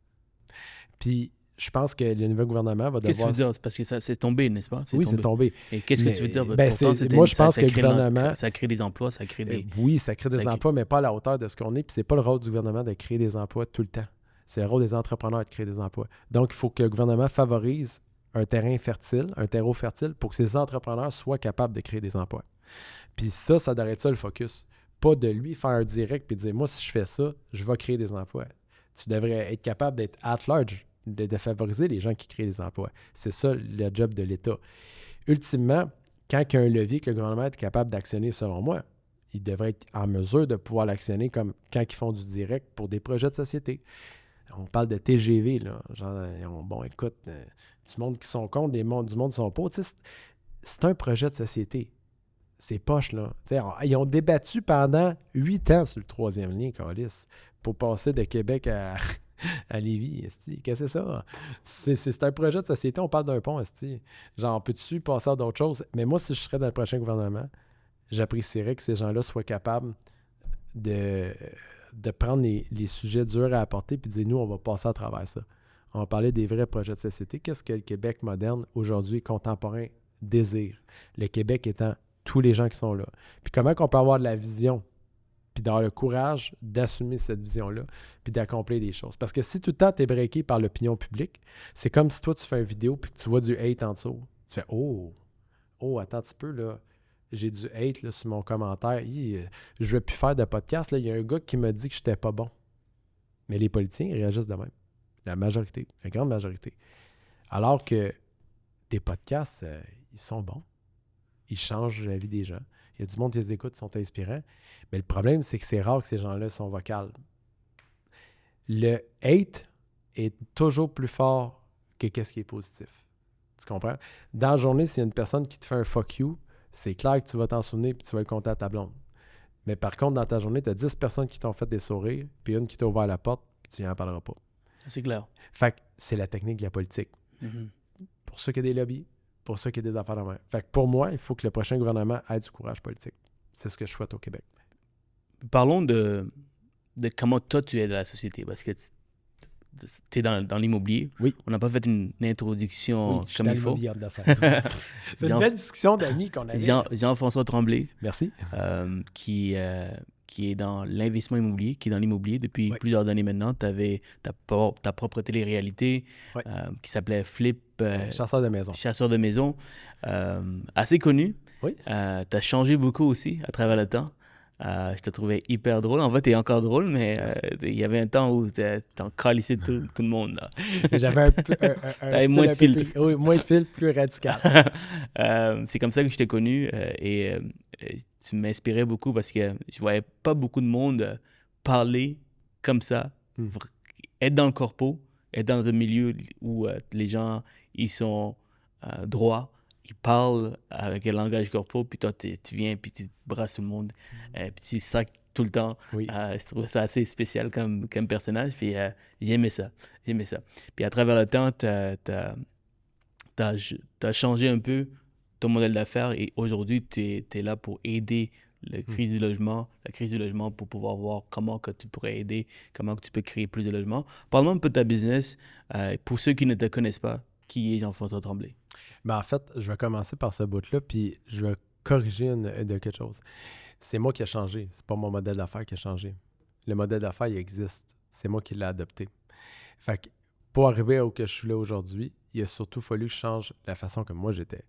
Speaker 2: Puis je pense que le nouveau gouvernement va devoir...
Speaker 1: Qu'est-ce que tu veux dire? C'est parce que ça c'est tombé, n'est-ce pas?
Speaker 2: Oui, c'est tombé.
Speaker 1: Et qu'est-ce que tu veux dire?
Speaker 2: Moi, je pense que le gouvernement...
Speaker 1: Ça crée des emplois, ça crée des...
Speaker 2: Oui, ça crée des emplois, mais pas à la hauteur de ce qu'on est. Puis c'est pas le rôle du gouvernement de créer des emplois tout le temps. C'est le rôle des entrepreneurs de créer des emplois. Donc, il faut que le gouvernement favorise un terrain fertile, un terreau fertile, pour que ces entrepreneurs soient capables de créer des emplois. Puis ça devrait être ça le focus. Pas de lui faire un direct et dire « Moi, si je fais ça, je vais créer des emplois. » Tu devrais être capable d'être at large, de favoriser les gens qui créent des emplois. C'est ça le job de l'État. Ultimement, quand il y a un levier que le gouvernement est capable d'actionner, selon moi, il devrait être en mesure de pouvoir l'actionner comme quand ils font du direct pour des projets de société. On parle de TGV, là. Genre, bon, écoute, du monde qui sont contre, du monde qui sont pas. C'est un projet de société. C'est poche, là. Ils ont débattu pendant 8 ans sur le 3e lien, Calisse, pour passer de Québec à Lévis. Qu'est-ce que c'est ça? C'est un projet de société. On parle d'un pont, esti. Genre, peux-tu passer à d'autres choses? Mais moi, si je serais dans le prochain gouvernement, j'apprécierais que ces gens-là soient capables de prendre les sujets durs à apporter puis de dire, nous, on va passer à travers ça. On va parler des vrais projets de société. Qu'est-ce que le Québec moderne, aujourd'hui, contemporain, désire? Le Québec étant tous les gens qui sont là. Puis comment on peut avoir de la vision puis d'avoir le courage d'assumer cette vision-là puis d'accomplir des choses. Parce que si tout le temps, tu es breaké par l'opinion publique, c'est comme si toi, tu fais une vidéo puis que tu vois du hate en dessous. Tu fais « Oh, attends un petit peu, là. J'ai du hate là, sur mon commentaire. Je ne vais plus faire de podcast. Il y a un gars qui m'a dit que je n'étais pas bon. » Mais les politiciens, ils réagissent de même. La majorité, la grande majorité. Alors que tes podcasts, ils sont bons. Ils changent la vie des gens. Il y a du monde qui les écoute, qui sont inspirants. Mais le problème, c'est que c'est rare que ces gens-là sont vocales. Le hate est toujours plus fort que qu'est-ce qui est positif. Tu comprends? Dans la journée, s'il y a une personne qui te fait un « fuck you », c'est clair que tu vas t'en souvenir puis tu vas le compter à ta blonde. Mais par contre, dans ta journée, tu as 10 personnes qui t'ont fait des sourires puis une qui t'a ouvert la porte puis tu n'y en parleras pas.
Speaker 1: C'est clair.
Speaker 2: Fait que c'est la technique de la politique. Mm-hmm. Pour ça qu'il y a des lobbies, pour ça qu'il y a des affaires de main. Fait que pour moi, il faut que le prochain gouvernement ait du courage politique. C'est ce que je souhaite au Québec.
Speaker 1: Parlons de comment toi tu aides la société, parce que tu es dans l'immobilier.
Speaker 2: Oui.
Speaker 1: On n'a pas fait une introduction comme il faut.
Speaker 2: C'est une belle discussion d'amis qu'on a.
Speaker 1: Jean-François Tremblay.
Speaker 2: Merci.
Speaker 1: Qui est dans l'investissement immobilier, qui est dans l'immobilier depuis plusieurs années maintenant. Tu avais ta propre télé-réalité qui s'appelait Flip.
Speaker 2: Chasseur de maison.
Speaker 1: Chasseur de maison. Assez connu.
Speaker 2: Oui.
Speaker 1: Tu as changé beaucoup aussi à travers le temps. Je te trouvais hyper drôle. En fait, tu es encore drôle, mais il y avait un temps où tu en calissais tout le monde. Là.
Speaker 2: J'avais un
Speaker 1: moins de filtre.
Speaker 2: Oui, moins de filtre, plus radical.
Speaker 1: C'est comme ça que je t'ai connu et tu m'inspirais beaucoup parce que je voyais pas beaucoup de monde parler comme ça, être dans le corpo, être dans un milieu où les gens, ils sont droits. Ils parlent avec un langage corpo, puis toi, tu viens, puis tu brasses tout le monde, puis tu sacs tout le temps.
Speaker 2: Oui.
Speaker 1: Je trouvais ça assez spécial comme personnage, puis j'aimais ça. Puis à travers le temps, t'as changé un peu ton modèle d'affaires, et aujourd'hui, tu es là pour aider la crise du logement pour pouvoir voir comment que tu pourrais aider, comment que tu peux créer plus de logements. Parle-moi un peu de ta business, pour ceux qui ne te connaissent pas. Qui est Jean-François Tremblay?
Speaker 2: Ben en fait, je vais commencer par ce bout-là, puis je vais corriger de quelque chose. C'est moi qui ai changé. C'est pas mon modèle d'affaires qui a changé. Le modèle d'affaires, il existe. C'est moi qui l'ai adopté. Fait que pour arriver à où que je suis là aujourd'hui, il a surtout fallu que je change la façon que moi j'étais.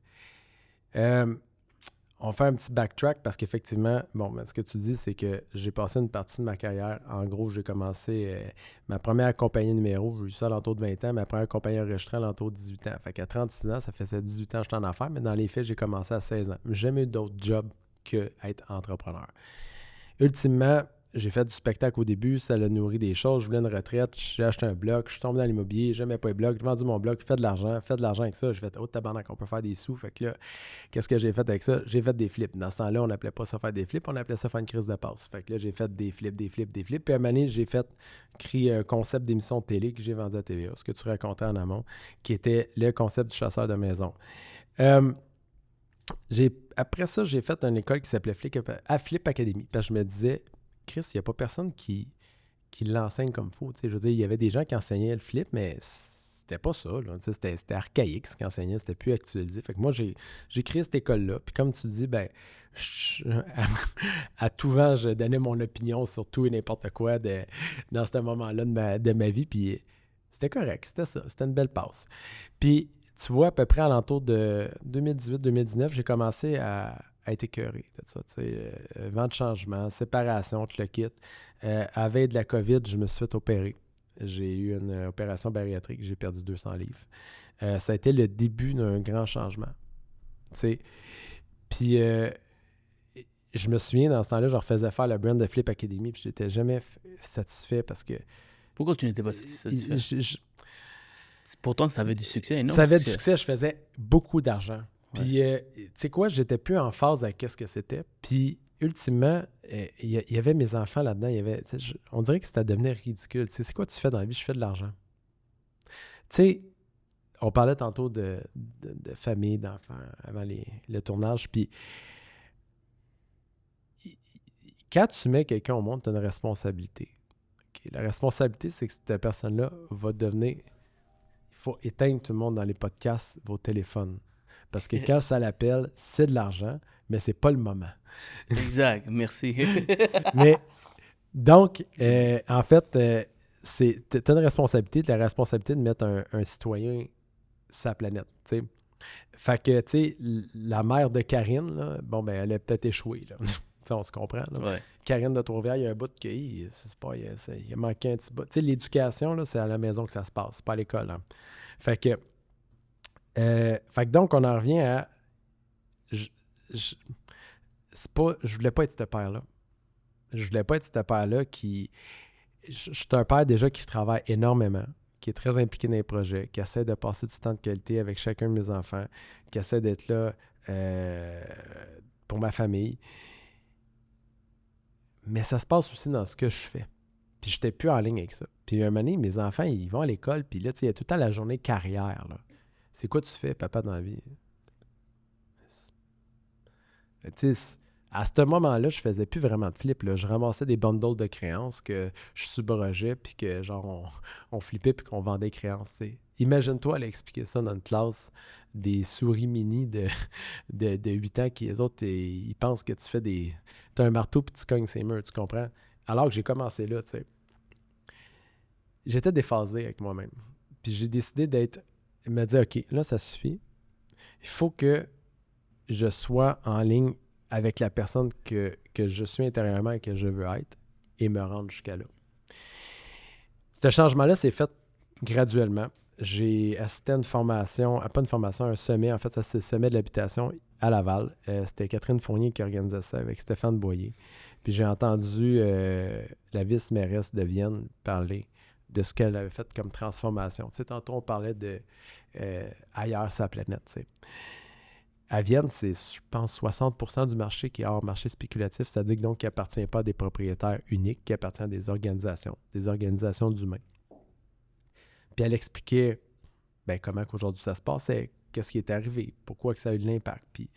Speaker 2: on fait un petit backtrack parce qu'effectivement, ce que tu dis, c'est que j'ai passé une partie de ma carrière. En gros, j'ai commencé ma première compagnie numéro, j'ai eu ça à l'entour de 20 ans, ma première compagnie enregistrée à l'entour de 18 ans. Fait qu'à 36 ans, ça faisait 18 ans que j'étais en affaires, mais dans les faits, j'ai commencé à 16 ans. J'ai jamais eu d'autre job qu'être entrepreneur. Ultimement, j'ai fait du spectacle au début, ça l'a nourri des choses. Je voulais une retraite, j'ai acheté un bloc, je suis tombé dans l'immobilier, j'aimais pas les blocs, j'ai vendu mon bloc, fait de l'argent avec ça. J'ai fait, oh tabarnak, on peut faire des sous. Fait que là, qu'est-ce que j'ai fait avec ça? J'ai fait des flips. Dans ce temps-là, on n'appelait pas ça faire des flips, on appelait ça faire une crise de passe. Fait que là, j'ai fait des flips. Puis à un moment donné, j'ai créé un concept d'émission de télé que j'ai vendu à TVA, ce que tu racontais en amont, qui était le concept du chasseur de maison. Après ça, j'ai fait une école qui s'appelait Flip Academy. Parce que je me disais, Chris, il n'y a pas personne qui l'enseigne comme il faut. Je veux dire, il y avait des gens qui enseignaient le flip, mais c'était pas ça. Là, c'était archaïque ce qu'ils enseignaient, c'était plus actualisé. Fait que moi, j'ai créé cette école-là. Puis comme tu dis, à tout vent, je donnais mon opinion sur tout et n'importe quoi dans ce moment-là de ma vie. Puis c'était correct, c'était ça. C'était une belle passe. Puis tu vois, à peu près à l'entour de 2018-2019, j'ai commencé à être écœuré de ça. Vent de changement, séparation, tout le kit. À la veille de la COVID, je me suis fait opérer. J'ai eu une opération bariatrique, j'ai perdu 200 livres. Ça a été le début d'un grand changement. Puis je me souviens, dans ce temps-là, je refaisais faire le brand de Flip Academy, puis je n'étais jamais satisfait parce que...
Speaker 1: Pourquoi tu n'étais pas satisfait? Pourtant, ça avait du succès, non?
Speaker 2: Ça avait du succès, je faisais beaucoup d'argent. Puis, tu sais quoi, j'étais plus en phase avec ce que c'était. Puis, ultimement, il y avait mes enfants là-dedans. On dirait que c'était à devenir ridicule. Tu sais, c'est quoi tu fais dans la vie? Je fais de l'argent. Tu sais, on parlait tantôt de famille, d'enfants avant le tournage. Puis, quand tu mets quelqu'un au monde, tu as une responsabilité. Okay? La responsabilité, c'est que cette personne-là va devenir... Il faut éteindre tout le monde dans les podcasts, vos téléphones. Parce que quand ça l'appelle, c'est de l'argent, mais c'est pas le moment.
Speaker 1: Exact, merci.
Speaker 2: Mais donc, en fait, tu as une responsabilité, la responsabilité de mettre un citoyen sur la planète. T'sais. Fait que, tu sais, la mère de Karine, là, elle a peut-être échoué. Là. On se comprend. Là.
Speaker 1: Ouais.
Speaker 2: Karine de Trois-Rivières, il y a un bout que il a manqué un petit bout. Tu sais, l'éducation, là, c'est à la maison que ça se passe, c'est pas à l'école. Hein. Fait que donc, on en revient à... Je voulais pas être ce père-là. Je voulais pas être ce père-là qui... Je suis un père déjà qui travaille énormément, qui est très impliqué dans les projets, qui essaie de passer du temps de qualité avec chacun de mes enfants, qui essaie d'être là pour ma famille. Mais ça se passe aussi dans ce que je fais. Puis j'étais plus en ligne avec ça. Puis un moment donné, mes enfants, ils vont à l'école, puis là, il y a tout le temps la journée carrière, là. C'est quoi tu fais, papa, dans la vie? À ce moment-là, je faisais plus vraiment de flip. Là. Je ramassais des bundles de créances que je subrogeais, puis que genre on flippait, puis qu'on vendait des créances. T'sais. Imagine-toi aller expliquer ça dans une classe des souris mini de 8 ans qui, les autres, ils pensent que tu fais t'as un marteau, puis tu cognes ces murs, tu comprends? Alors que j'ai commencé là, tu sais. J'étais déphasé avec moi-même. Puis j'ai décidé me dire, OK, là, ça suffit. Il faut que je sois en ligne avec la personne que je suis intérieurement et que je veux être et me rendre jusqu'à là. Ce changement-là s'est fait graduellement. J'ai assisté à une formation, pas une formation, un sommet. En fait, ça c'est le sommet de l'habitation à Laval. C'était Catherine Fournier qui organisait ça avec Stéphane Boyer. Puis j'ai entendu la vice-mairesse de Vienne parler de ce qu'elle avait fait comme transformation. Tu sais, tantôt, on parlait de ailleurs sur la planète, tu sais. À Vienne, c'est, je pense, 60% du marché qui est hors marché spéculatif, c'est-à-dire donc qui n'appartient pas à des propriétaires uniques, qui appartient à des organisations d'humains. Puis elle expliquait comment qu'aujourd'hui ça se passait, qu'est-ce qui est arrivé, pourquoi que ça a eu de l'impact. Puis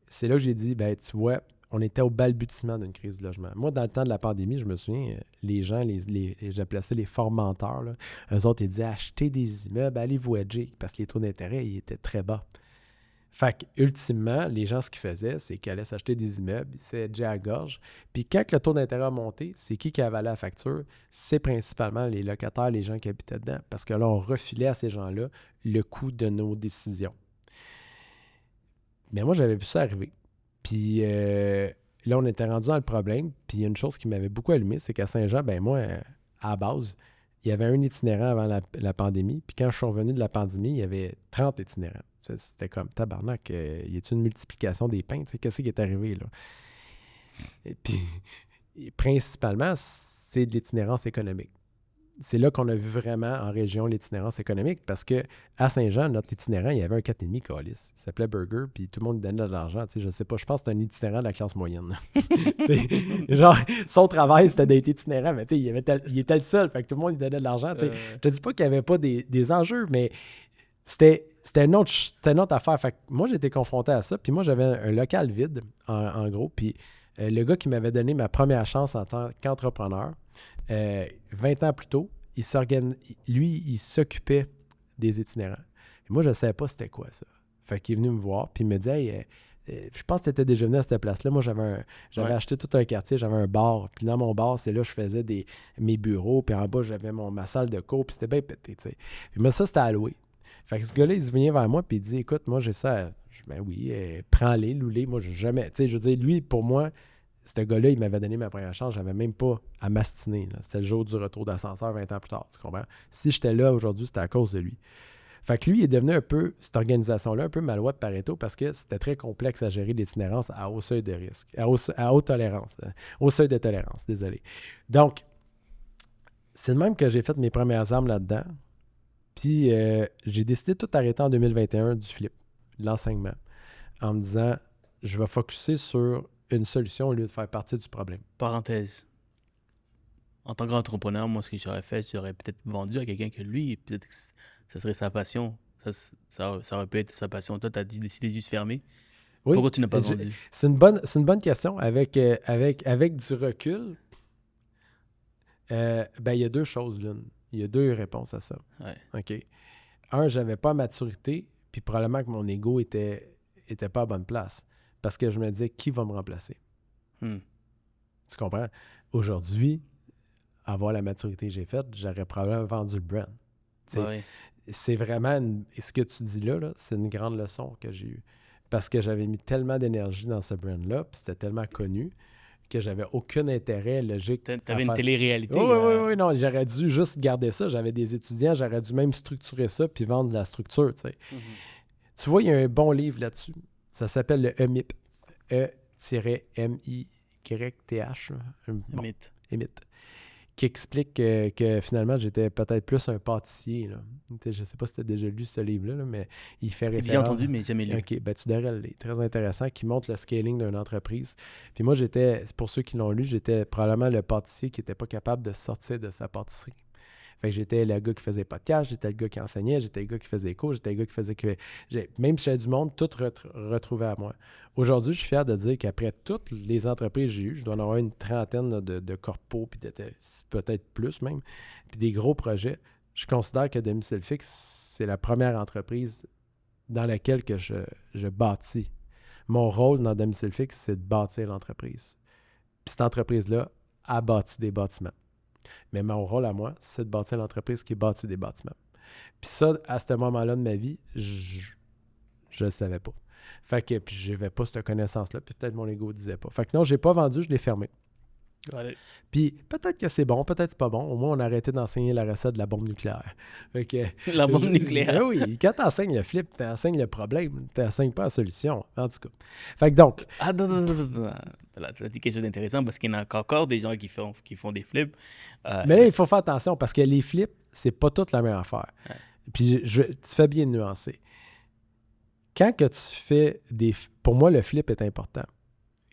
Speaker 2: c'est là que j'ai dit, tu vois, on était au balbutiement d'une crise du logement. Moi, dans le temps de la pandémie, je me souviens, les gens, j'appelais ça les formenteurs, là, eux autres, ils disaient, achetez des immeubles, allez-vous hedger, parce que les taux d'intérêt, ils étaient très bas. Fait qu'ultimement, les gens, ce qu'ils faisaient, c'est qu'ils allaient s'acheter des immeubles, ils s'étaient à gorge. Puis quand le taux d'intérêt a monté, c'est qui avalait la facture? C'est principalement les locataires, les gens qui habitaient dedans. Parce que là, on refilait à ces gens-là le coût de nos décisions. Mais moi, j'avais vu ça arriver. Puis là, on était rendu dans le problème. Puis il y a une chose qui m'avait beaucoup allumé, c'est qu'à Saint-Jean, ben moi, à la base, il y avait un itinérant avant la pandémie. Puis quand je suis revenu de la pandémie, il y avait 30 itinérants. C'était comme, tabarnak, y a-t-il une multiplication des pains? Qu'est-ce qui est arrivé, là? Et puis, principalement, c'est de l'itinérance économique. C'est là qu'on a vu vraiment en région l'itinérance économique parce que à Saint-Jean, notre itinérant, il y avait un 4,5 calice. Il s'appelait Burger, puis tout le monde donnait de l'argent. Je sais pas, je pense que c'est un itinérant de la classe moyenne. Genre, son travail, c'était d'être itinérant, mais il était le seul, fait que tout le monde lui donnait de l'argent. Je te dis pas qu'il n'y avait pas des enjeux, mais c'était une autre affaire. Fait que moi, j'étais confronté à ça, puis moi, j'avais un local vide, en gros, puis le gars qui m'avait donné ma première chance en tant qu'entrepreneur, 20 ans plus tôt, il s'occupait des itinérants. Et moi, je ne savais pas c'était quoi ça. Fait qu'il est venu me voir, puis il me dit « Hey, je pense que tu étais déjà venu à cette place-là. Moi, j'avais acheté tout un quartier, j'avais un bar. Puis dans mon bar, c'est là que je faisais mes bureaux, puis en bas, j'avais ma salle de cours, puis c'était bien pété, tu sais. Puis moi, ça, c'était à louer. Fait que ce gars-là, il se vient vers moi, puis il dit « Écoute, moi, j'ai ça. » Ben oui, prends-les, loue-les. Moi, je jamais... Tu sais, je veux dire, lui, pour moi... Ce gars-là, il m'avait donné ma première chance, j'avais même pas à m'astiner. C'était le jour du retour d'ascenseur 20 ans plus tard, tu comprends? Si j'étais là aujourd'hui, c'était à cause de lui. Fait que lui, il est devenu un peu, cette organisation-là, un peu ma loi de Pareto parce que c'était très complexe à gérer l'itinérance à haut seuil de risque, à haute tolérance, au seuil de tolérance, désolé. Donc, c'est de même que j'ai fait mes premières armes là-dedans. Puis, j'ai décidé de tout arrêter en 2021 du flip, de l'enseignement, en me disant, je vais focusser sur une solution au lieu de faire partie du problème.
Speaker 1: Parenthèse. En tant qu'entrepreneur, moi, ce que j'aurais fait, j'aurais peut-être vendu à quelqu'un que lui, peut-être que ça serait sa passion. Ça aurait pu être sa passion. Toi, tu as décidé de juste fermer. Oui, pourquoi tu n'as pas vendu?
Speaker 2: C'est une bonne question. Avec du recul, il y a deux choses, l'une. Il y a deux réponses à ça.
Speaker 1: Ouais.
Speaker 2: OK. Un, j'avais pas maturité, puis probablement que mon ego était pas à bonne place. Parce que je me disais, qui va me remplacer? Tu comprends? Aujourd'hui, avoir la maturité que j'ai faite, j'aurais probablement vendu le brand.
Speaker 1: Ouais.
Speaker 2: C'est vraiment... ce que tu dis là, c'est une grande leçon que j'ai eue. Parce que j'avais mis tellement d'énergie dans ce brand-là, puis c'était tellement connu que j'avais aucun intérêt logique.
Speaker 1: T'avais une télé-réalité.
Speaker 2: Oui, non, j'aurais dû juste garder ça. J'avais des étudiants, j'aurais dû même structurer ça puis vendre de la structure, tu sais. Tu vois, il y a un bon livre là-dessus. Ça s'appelle le EMIP. E-M-I-Y-T-H. EMIP. Qui explique que finalement, j'étais peut-être plus un pâtissier. Là. Je ne sais pas si tu as déjà lu ce livre-là, là, mais il fait référence...
Speaker 1: J'ai entendu, mais jamais lu.
Speaker 2: OK, tu devrais le lire. Très intéressant, qui montre le scaling d'une entreprise. Puis moi, pour ceux qui l'ont lu, j'étais probablement le pâtissier qui n'était pas capable de sortir de sa pâtisserie. Fait que j'étais le gars qui faisait podcast, j'étais le gars qui enseignait, j'étais le gars qui faisait cours, j'étais le gars qui faisait... Même si j'avais du monde, tout retrouvé à moi. Aujourd'hui, je suis fier de dire qu'après toutes les entreprises que j'ai eues, je dois en avoir une trentaine de corpos, puis peut-être plus même, puis des gros projets. Je considère que Domicile Fixe, c'est la première entreprise dans laquelle que je bâtis. Mon rôle dans Domicile Fixe, c'est de bâtir l'entreprise. Puis cette entreprise-là a bâti des bâtiments. Mais mon rôle à moi, c'est de bâtir l'entreprise qui bâtit des bâtiments. Puis ça, à ce moment-là de ma vie, je ne le savais pas. Fait que puis je n'avais pas cette connaissance-là, puis peut-être mon ego ne disait pas. Fait que non, je n'ai pas vendu, je l'ai fermé.
Speaker 1: Allez.
Speaker 2: Puis peut-être que c'est bon, peut-être que c'est pas bon. Au moins, on a arrêté d'enseigner la recette de la bombe nucléaire. Fait que,
Speaker 1: la bombe nucléaire.
Speaker 2: Oui, quand tu enseignes le flip, tu enseignes le problème, tu n'enseignes pas la solution, en tout cas. Fait que donc...
Speaker 1: Ah, non. Là, tu as dit quelque chose d'intéressant parce qu'il y en a encore des gens qui font des flips.
Speaker 2: Mais là, il faut faire attention parce que les flips, c'est pas toute la même affaire.
Speaker 1: Ouais.
Speaker 2: Puis tu fais bien de nuancer. Quand que tu fais des... Pour moi, le flip est important.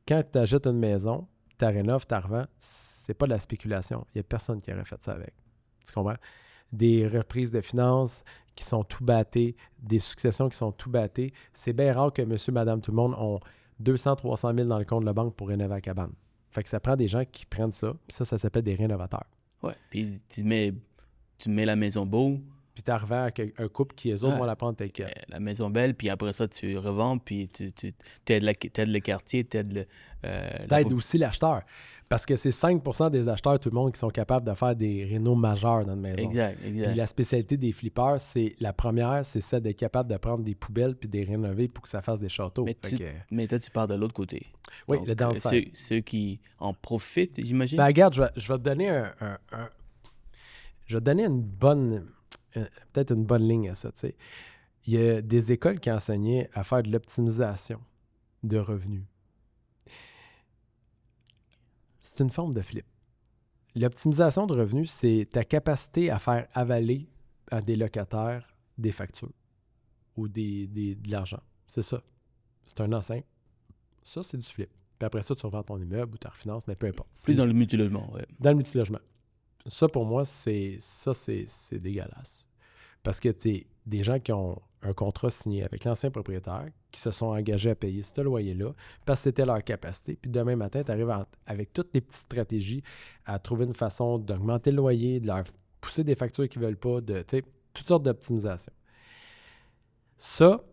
Speaker 2: Quand tu achètes une maison, tu la rénoves, tu la revends, c'est pas de la spéculation. Il n'y a personne qui aurait fait ça avec. Tu comprends? Des reprises de finances qui sont tout battées, des successions qui sont tout battées. C'est bien rare que monsieur, madame, tout le monde ont 200, 300 000 dans le compte de la banque pour rénover la cabane. Fait que ça prend des gens qui prennent ça. Puis ça s'appelle des rénovateurs.
Speaker 1: Ouais. Puis tu mets la maison beau.
Speaker 2: Puis tu revends à un couple qui, eux autres, vont la prendre telle quelle.
Speaker 1: La maison belle, puis après ça, tu revends, puis tu aides le quartier, tu aides
Speaker 2: t'aides aussi l'acheteur. Parce que c'est 5% des acheteurs, tout le monde, qui sont capables de faire des rénos majeurs dans une maison.
Speaker 1: Exact.
Speaker 2: Puis la spécialité des flippers, c'est la première, c'est celle d'être capable de prendre des poubelles puis de les rénover pour que ça fasse des châteaux.
Speaker 1: Mais toi, tu pars de l'autre côté.
Speaker 2: Oui, donc, le downside.
Speaker 1: Ceux qui en profitent, j'imagine.
Speaker 2: Ben regarde, je vais te donner je vais te donner une bonne... peut-être une bonne ligne à ça, tu sais. Il y a des écoles qui enseignaient à faire de l'optimisation de revenus. C'est une forme de flip. L'optimisation de revenus, c'est ta capacité à faire avaler à des locataires des factures ou de l'argent. C'est ça. C'est un ensemble. Ça, c'est du flip. Puis après ça, tu revends ton immeuble ou tu refinances, mais peu importe.
Speaker 1: Plus dans le multilogement, oui.
Speaker 2: Dans le multilogement. Ça, pour moi, c'est dégueulasse. Parce que, tu sais, des gens qui ont un contrat signé avec l'ancien propriétaire, qui se sont engagés à payer ce loyer-là, parce que c'était leur capacité. Puis demain matin, tu arrives avec toutes les petites stratégies à trouver une façon d'augmenter le loyer, de leur pousser des factures qu'ils ne veulent pas, tu sais, toutes sortes d'optimisation. Ça,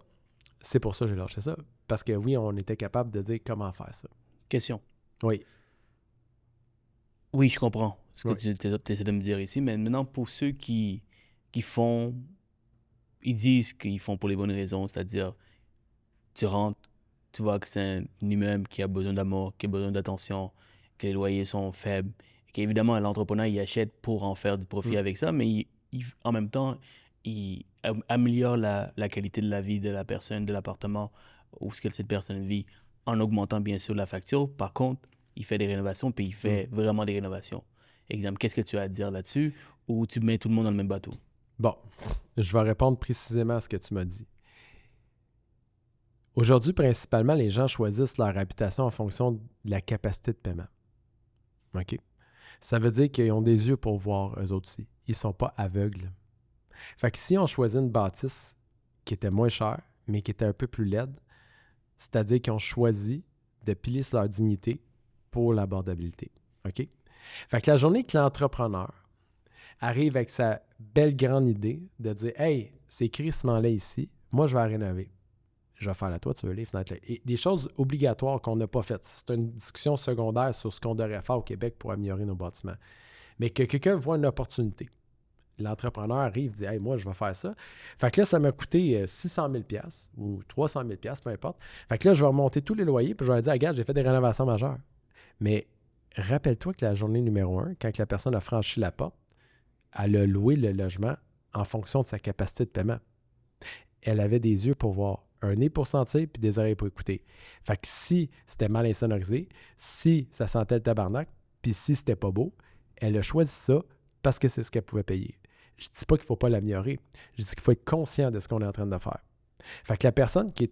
Speaker 2: c'est pour ça que j'ai lâché ça. Parce que oui, on était capable de dire comment faire ça.
Speaker 1: Question.
Speaker 2: Oui.
Speaker 1: Oui, je comprends ce que tu essaies de me dire ici, mais maintenant, pour ceux qui font... Ils disent qu'ils font pour les bonnes raisons, c'est-à-dire, tu rentres, tu vois que c'est un immeuble qui a besoin d'amour, qui a besoin d'attention, que les loyers sont faibles, qu'évidemment, l'entrepreneur, il achète pour en faire du profit avec ça, mais en même temps, il améliore la qualité de la vie de la personne, de l'appartement, où ce que cette personne vit, en augmentant bien sûr la facture. Par contre, il fait des rénovations, puis il fait vraiment des rénovations. Exemple, qu'est-ce que tu as à dire là-dessus, ou tu mets tout le monde dans le même bateau?
Speaker 2: Bon, je vais répondre précisément à ce que tu m'as dit. Aujourd'hui, principalement, les gens choisissent leur habitation en fonction de la capacité de paiement. OK? Ça veut dire qu'ils ont des yeux pour voir eux autres aussi. Ils ne sont pas aveugles. Fait que si on choisit une bâtisse qui était moins chère, mais qui était un peu plus laide, c'est-à-dire qu'ils ont choisi de piler sur leur dignité pour l'abordabilité. OK? Fait que la journée que l'entrepreneur arrive avec sa belle grande idée de dire « Hey, c'est crissement là ici, moi je vais la rénover. Je vais faire la toiture, les fenêtres là. » Et des choses obligatoires qu'on n'a pas faites. C'est une discussion secondaire sur ce qu'on devrait faire au Québec pour améliorer nos bâtiments. Mais que quelqu'un voit une opportunité. L'entrepreneur arrive et dit « Hey, moi je vais faire ça. » Fait que là, ça m'a coûté 600 000 $, ou 300 000 $, peu importe. Fait que là, je vais remonter tous les loyers puis je vais dire « Regarde, j'ai fait des rénovations majeures. » Mais rappelle-toi que la journée numéro 1, quand la personne a franchi la porte, elle a loué le logement en fonction de sa capacité de paiement. Elle avait des yeux pour voir, un nez pour sentir, puis des oreilles pour écouter. Fait que si c'était mal insonorisé, si ça sentait le tabarnak, puis si c'était pas beau, elle a choisi ça parce que c'est ce qu'elle pouvait payer. Je dis pas qu'il faut pas l'améliorer. Je dis qu'il faut être conscient de ce qu'on est en train de faire. Fait que la personne qui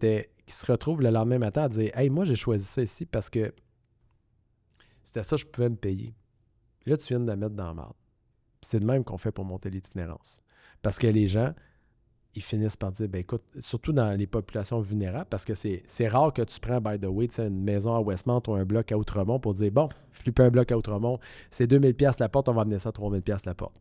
Speaker 2: se retrouve le lendemain matin à dire « Hey, moi, j'ai choisi ça ici parce que c'était ça que je pouvais me payer. » Là, tu viens de la mettre dans la marde. C'est de même qu'on fait pour monter l'itinérance. Parce que les gens, ils finissent par dire, ben écoute, surtout dans les populations vulnérables, parce que c'est rare que tu prends, by the way, une maison à Westmount ou un bloc à Outremont pour dire, bon, flipper un bloc à Outremont, c'est 2000 $ la porte, on va amener ça à 3000 $ la porte.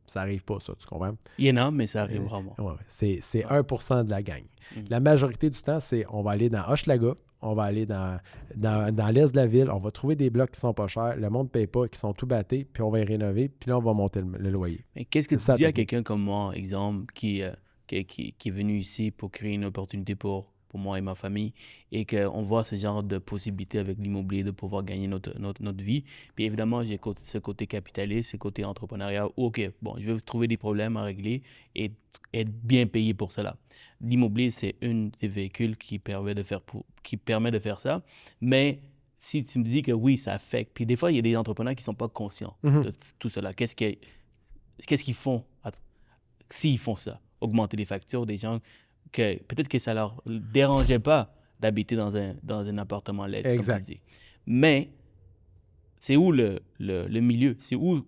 Speaker 2: Ça n'arrive pas, ça, tu comprends?
Speaker 1: Il y en a, mais ça arrive vraiment.
Speaker 2: Ouais, c'est 1% de la gang. La majorité du temps, c'est on va aller dans Hochelaga, on va aller dans l'est de la ville, on va trouver des blocs qui sont pas chers, le monde ne paye pas, qui sont tout battés, puis on va les rénover, puis là, on va monter le loyer.
Speaker 1: Mais qu'est-ce que tu dis à quelqu'un comme moi, exemple, qui est venu ici pour créer une opportunité pour moi et ma famille, et qu'on voit ce genre de possibilités avec l'immobilier de pouvoir gagner notre vie. Puis évidemment, j'ai ce côté capitaliste, ce côté entrepreneuriat. OK, bon, je vais trouver des problèmes à régler et être bien payé pour cela. L'immobilier, c'est un des véhicules qui permet de faire ça. Mais si tu me dis que oui, ça affecte, puis des fois, il y a des entrepreneurs qui ne sont pas conscients de tout cela. Qu'est-ce qu'ils font s'ils font ça? Augmenter les factures des gens que peut-être que ça leur dérangeait pas d'habiter dans un appartement laid, comme tu dis. Mais c'est où le milieu? C'est où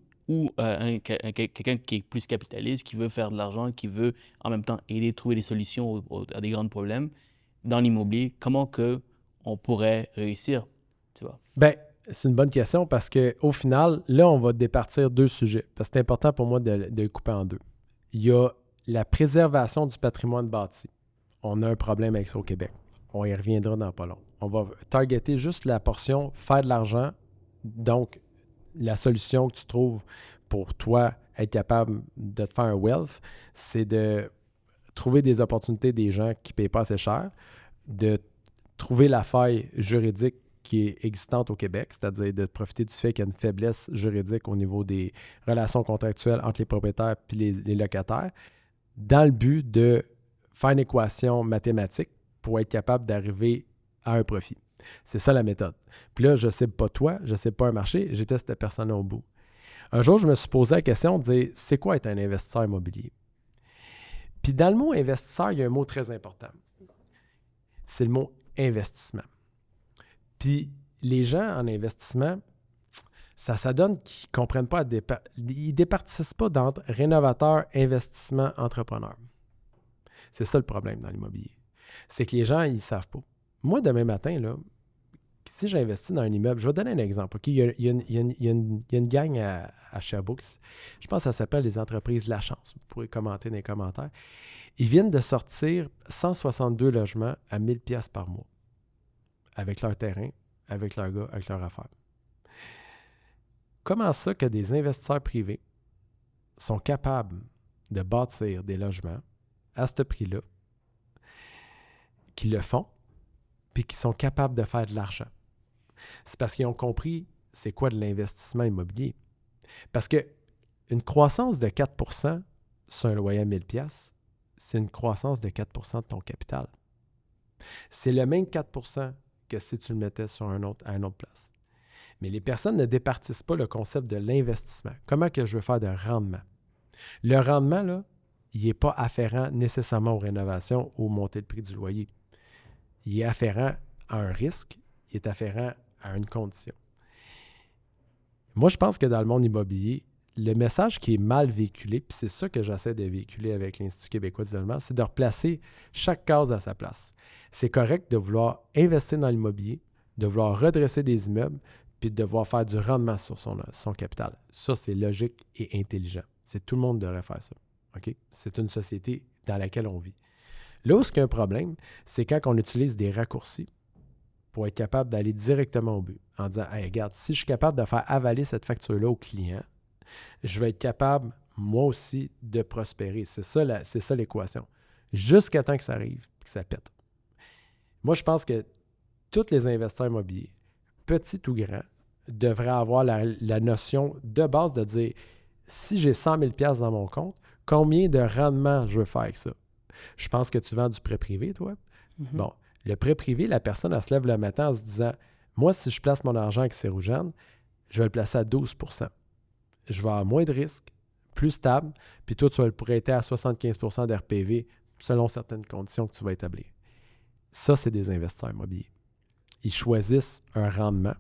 Speaker 1: quelqu'un qui est plus capitaliste, qui veut faire de l'argent, qui veut en même temps aider, trouver des solutions à des grands problèmes dans l'immobilier? Comment on pourrait réussir, tu vois?
Speaker 2: Ben, c'est une bonne question parce qu'au final, là, on va départir deux sujets. Parce que c'est important pour moi de le couper en deux. Il y a la préservation du patrimoine bâti. On a un problème avec ça au Québec. On y reviendra dans pas long. On va targeter juste la portion faire de l'argent Donc, la solution que tu trouves pour toi être capable de te faire un wealth, c'est de trouver des opportunités des gens qui ne payent pas assez cher, de trouver la faille juridique qui est existante au Québec, c'est-à-dire de profiter du fait qu'il y a une faiblesse juridique au niveau des relations contractuelles entre les propriétaires et les locataires, dans le but de faire une équation mathématique pour être capable d'arriver à un profit. C'est ça la méthode. Puis là, je ne sais pas toi, je ne sais pas un marché, j'étais cette personne au bout. Un jour, je me suis posé la question de dire, c'est quoi être un investisseur immobilier? Puis dans le mot investisseur, il y a un mot très important. C'est le mot investissement. Puis les gens en investissement, ça donne qu'ils ne comprennent pas, ils ne départissent pas d'entre rénovateur, investissement, entrepreneur. C'est ça le problème dans l'immobilier. C'est que les gens, ils ne savent pas. Moi, demain matin, là, si j'investis dans un immeuble, je vais donner un exemple. Okay? Il y a une gang à Sherbrooke, je pense que ça s'appelle les entreprises La Chance. Vous pourrez commenter dans les commentaires. Ils viennent de sortir 162 logements à 1 000 $ par mois avec leur terrain, avec leurs gars, avec leur affaire. Comment ça que des investisseurs privés sont capables de bâtir des logements à ce prix-là, qui le font, puis qui sont capables de faire de l'argent? C'est parce qu'ils ont compris c'est quoi de l'investissement immobilier. Parce qu'une croissance de 4 % sur un loyer à 1 000 $, c'est une croissance de 4 % de ton capital. C'est le même 4 % que si tu le mettais sur à une autre place. Mais les personnes ne départissent pas le concept de l'investissement. Comment que je veux faire de rendement? Le rendement, là, il n'est pas afférent nécessairement aux rénovations ou monter le prix du loyer. Il est afférent à un risque, il est afférent à une condition. Moi, je pense que dans le monde immobilier, le message qui est mal véhiculé, puis c'est ça que j'essaie de véhiculer avec l'Institut québécois du développement, c'est de replacer chaque case à sa place. C'est correct de vouloir investir dans l'immobilier, de vouloir redresser des immeubles, puis de devoir faire du rendement sur son capital. Ça, c'est logique et intelligent. Tout le monde devrait faire ça. Okay? C'est une société dans laquelle on vit. Là où il y a un problème, c'est quand on utilise des raccourcis pour être capable d'aller directement au but, en disant hey, « regarde, si je suis capable de faire avaler cette facture-là au client, je vais être capable, moi aussi, de prospérer. » C'est ça l'équation. Jusqu'à temps que ça arrive, que ça pète. Moi, je pense que tous les investisseurs immobiliers, petits ou grands, devraient avoir la notion de base de dire si j'ai 100 000 $ dans mon compte, combien de rendement je veux faire avec ça? Je pense que tu vends du prêt privé, toi. Mm-hmm. Bon, le prêt privé, la personne, elle se lève le matin en se disant moi, si je place mon argent avec Cérougène, je vais le placer à 12 %. Je vais avoir moins de risques, plus stable, puis toi, tu vas le prêter à 75 % d'RPV selon certaines conditions que tu vas établir. Ça, c'est des investisseurs immobiliers. Ils choisissent un rendement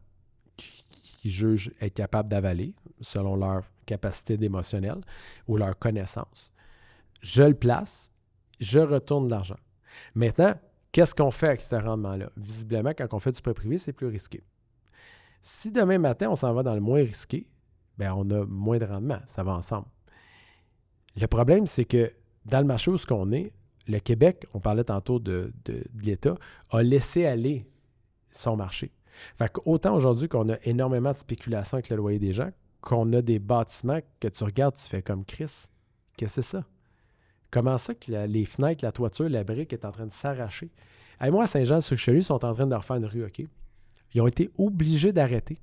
Speaker 2: qu'ils jugent être capables d'avaler selon leur capacité d'émotionnel ou leur connaissance. Je le place, je retourne de l'argent. Maintenant, qu'est-ce qu'on fait avec ce rendement-là? Visiblement, quand on fait du prêt privé, c'est plus risqué. Si demain matin, on s'en va dans le moins risqué, bien, on a moins de rendement. Ça va ensemble. Le problème, c'est que dans le marché où on est, le Québec, on parlait tantôt de l'État, a laissé aller son marché. Fait qu'autant aujourd'hui qu'on a énormément de spéculation avec le loyer des gens, qu'on a des bâtiments que tu regardes, tu fais comme Chris. Qu'est-ce que c'est ça? Comment ça que les fenêtres, la toiture, la brique est en train de s'arracher? Hey, moi, à Saint-Jean-sur-Richelieu, ils sont en train de refaire une rue, OK? Ils ont été obligés d'arrêter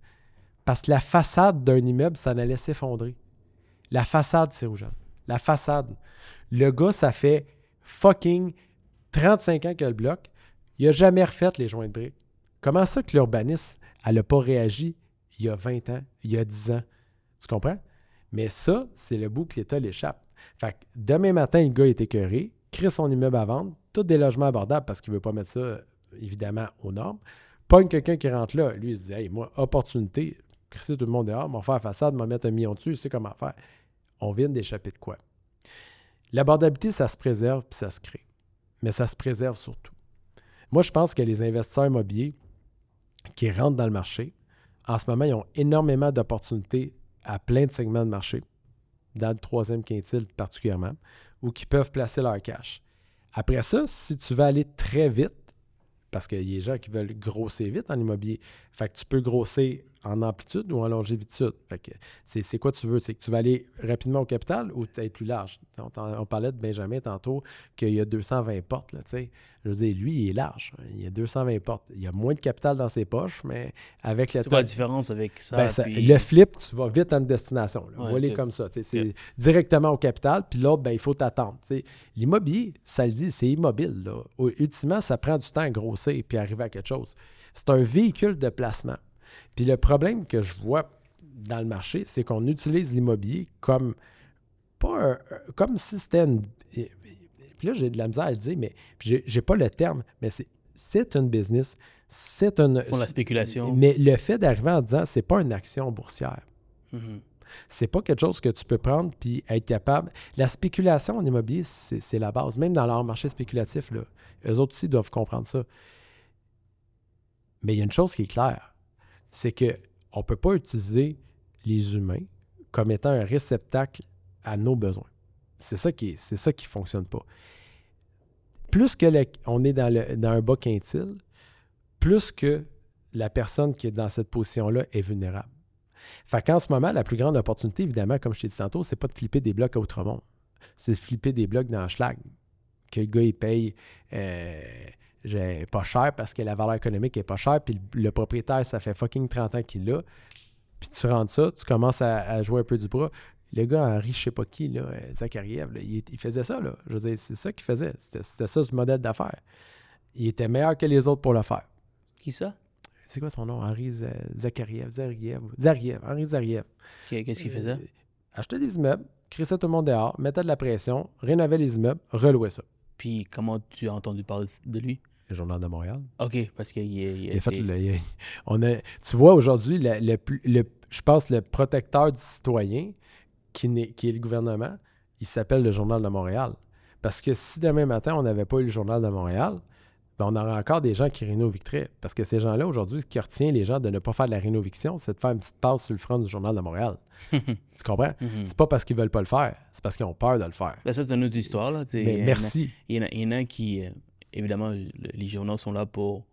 Speaker 2: parce que la façade d'un immeuble, ça allait s'effondrer. La façade, c'est rouge. La façade. Le gars, ça fait fucking 35 ans qu'il a le bloc. Il n'a jamais refait les joints de briques. Comment ça que l'urbaniste, elle n'a pas réagi il y a 20 ans, il y a 10 ans? Tu comprends? Mais ça, c'est le bout que l'État l'échappe. Fait que demain matin, le gars est écœuré, crée son immeuble à vendre, tous des logements abordables parce qu'il ne veut pas mettre ça, évidemment, aux normes. Pogne quelqu'un qui rentre là, lui, il se dit « Hey, moi, opportunité, crisser tout le monde dehors, m'en faire la façade, m'en mettre 1 million dessus, je sais comment faire. » On vient d'échapper de quoi? L'abordabilité, ça se préserve puis ça se crée. Mais ça se préserve surtout. Moi, je pense que les investisseurs immobiliers qui rentrent dans le marché, en ce moment, ils ont énormément d'opportunités à plein de segments de marché, dans le 3e quintile particulièrement, où qui peuvent placer leur cash. Après ça, si tu veux aller très vite, parce qu'il y a des gens qui veulent grossir vite en immobilier, Fait que tu peux grossir en amplitude ou en longévitude. Fait que c'est quoi tu veux? C'est que tu vas aller rapidement au capital ou tu es plus large? On parlait de Benjamin tantôt qu'il y a 220 portes. Là, je veux dire, lui, il est large. Il y a 220 portes. Il y a moins de capital dans ses poches, mais avec le
Speaker 1: temps... C'est quoi la différence avec ça?
Speaker 2: Puis... Le flip, tu vas vite à une destination. Voilà comme ça. C'est directement au capital, puis l'autre, il faut t'attendre. L'immobilier, ça le dit, c'est immobile. Là. Ultimement, ça prend du temps à grossir puis arriver à quelque chose. C'est un véhicule de placement. Puis le problème que je vois dans le marché, c'est qu'on utilise l'immobilier comme comme si c'était une... Puis là, j'ai de la misère à le dire, mais j'ai pas le terme, mais c'est une business. C'est une...
Speaker 1: Ils font la spéculation.
Speaker 2: Mais le fait d'arriver en disant, c'est pas une action boursière.
Speaker 1: Mm-hmm.
Speaker 2: C'est pas quelque chose que tu peux prendre puis être capable... La spéculation en immobilier, c'est la base. Même dans leur marché spéculatif, là, eux autres aussi doivent comprendre ça. Mais il y a une chose qui est claire, c'est qu'on ne peut pas utiliser les humains comme étant un réceptacle à nos besoins. C'est ça qui ne fonctionne pas. Plus que on est dans un bas quintile, plus que la personne qui est dans cette position-là est vulnérable. Fait qu'en ce moment, la plus grande opportunité, évidemment, comme je t'ai dit tantôt, c'est pas de flipper des blocs à Outremont. C'est de flipper des blocs dans Schlag. Que le gars, il paye... pas cher parce que la valeur économique est pas chère, puis le propriétaire, ça fait fucking 30 ans qu'il l'a, puis tu rentres ça, tu commences à jouer un peu du bras. Le gars, Henri, je sais pas qui, là, Zakhariev, là, il faisait ça, là. Je veux dire, c'est ça qu'il faisait. C'était ça, ce modèle d'affaires. Il était meilleur que les autres pour le faire.
Speaker 1: Qui ça?
Speaker 2: C'est quoi son nom? Henri Zakhariev. Henri Zariev.
Speaker 1: Qu'est-ce qu'il faisait?
Speaker 2: Acheter des immeubles, créer ça tout le monde dehors, mettre de la pression, rénover les immeubles, relouer ça.
Speaker 1: Puis comment tu as entendu parler de lui?
Speaker 2: Le Journal de Montréal.
Speaker 1: OK, parce qu'il
Speaker 2: tu vois, aujourd'hui, je pense le protecteur du citoyen, qui est le gouvernement, il s'appelle le Journal de Montréal. Parce que si demain matin, on n'avait pas eu le Journal de Montréal, on aurait encore des gens qui rénovicteraient. Parce que ces gens-là, aujourd'hui, ce qui retient les gens de ne pas faire de la rénoviction, c'est de faire une petite passe sur le front du Journal de Montréal. Tu comprends? C'est pas parce qu'ils veulent pas le faire, c'est parce qu'ils ont peur de le faire.
Speaker 1: Ben ça, c'est une autre histoire. Là.
Speaker 2: Mais merci.
Speaker 1: Il y en a qui... évidemment, les journaux sont là pour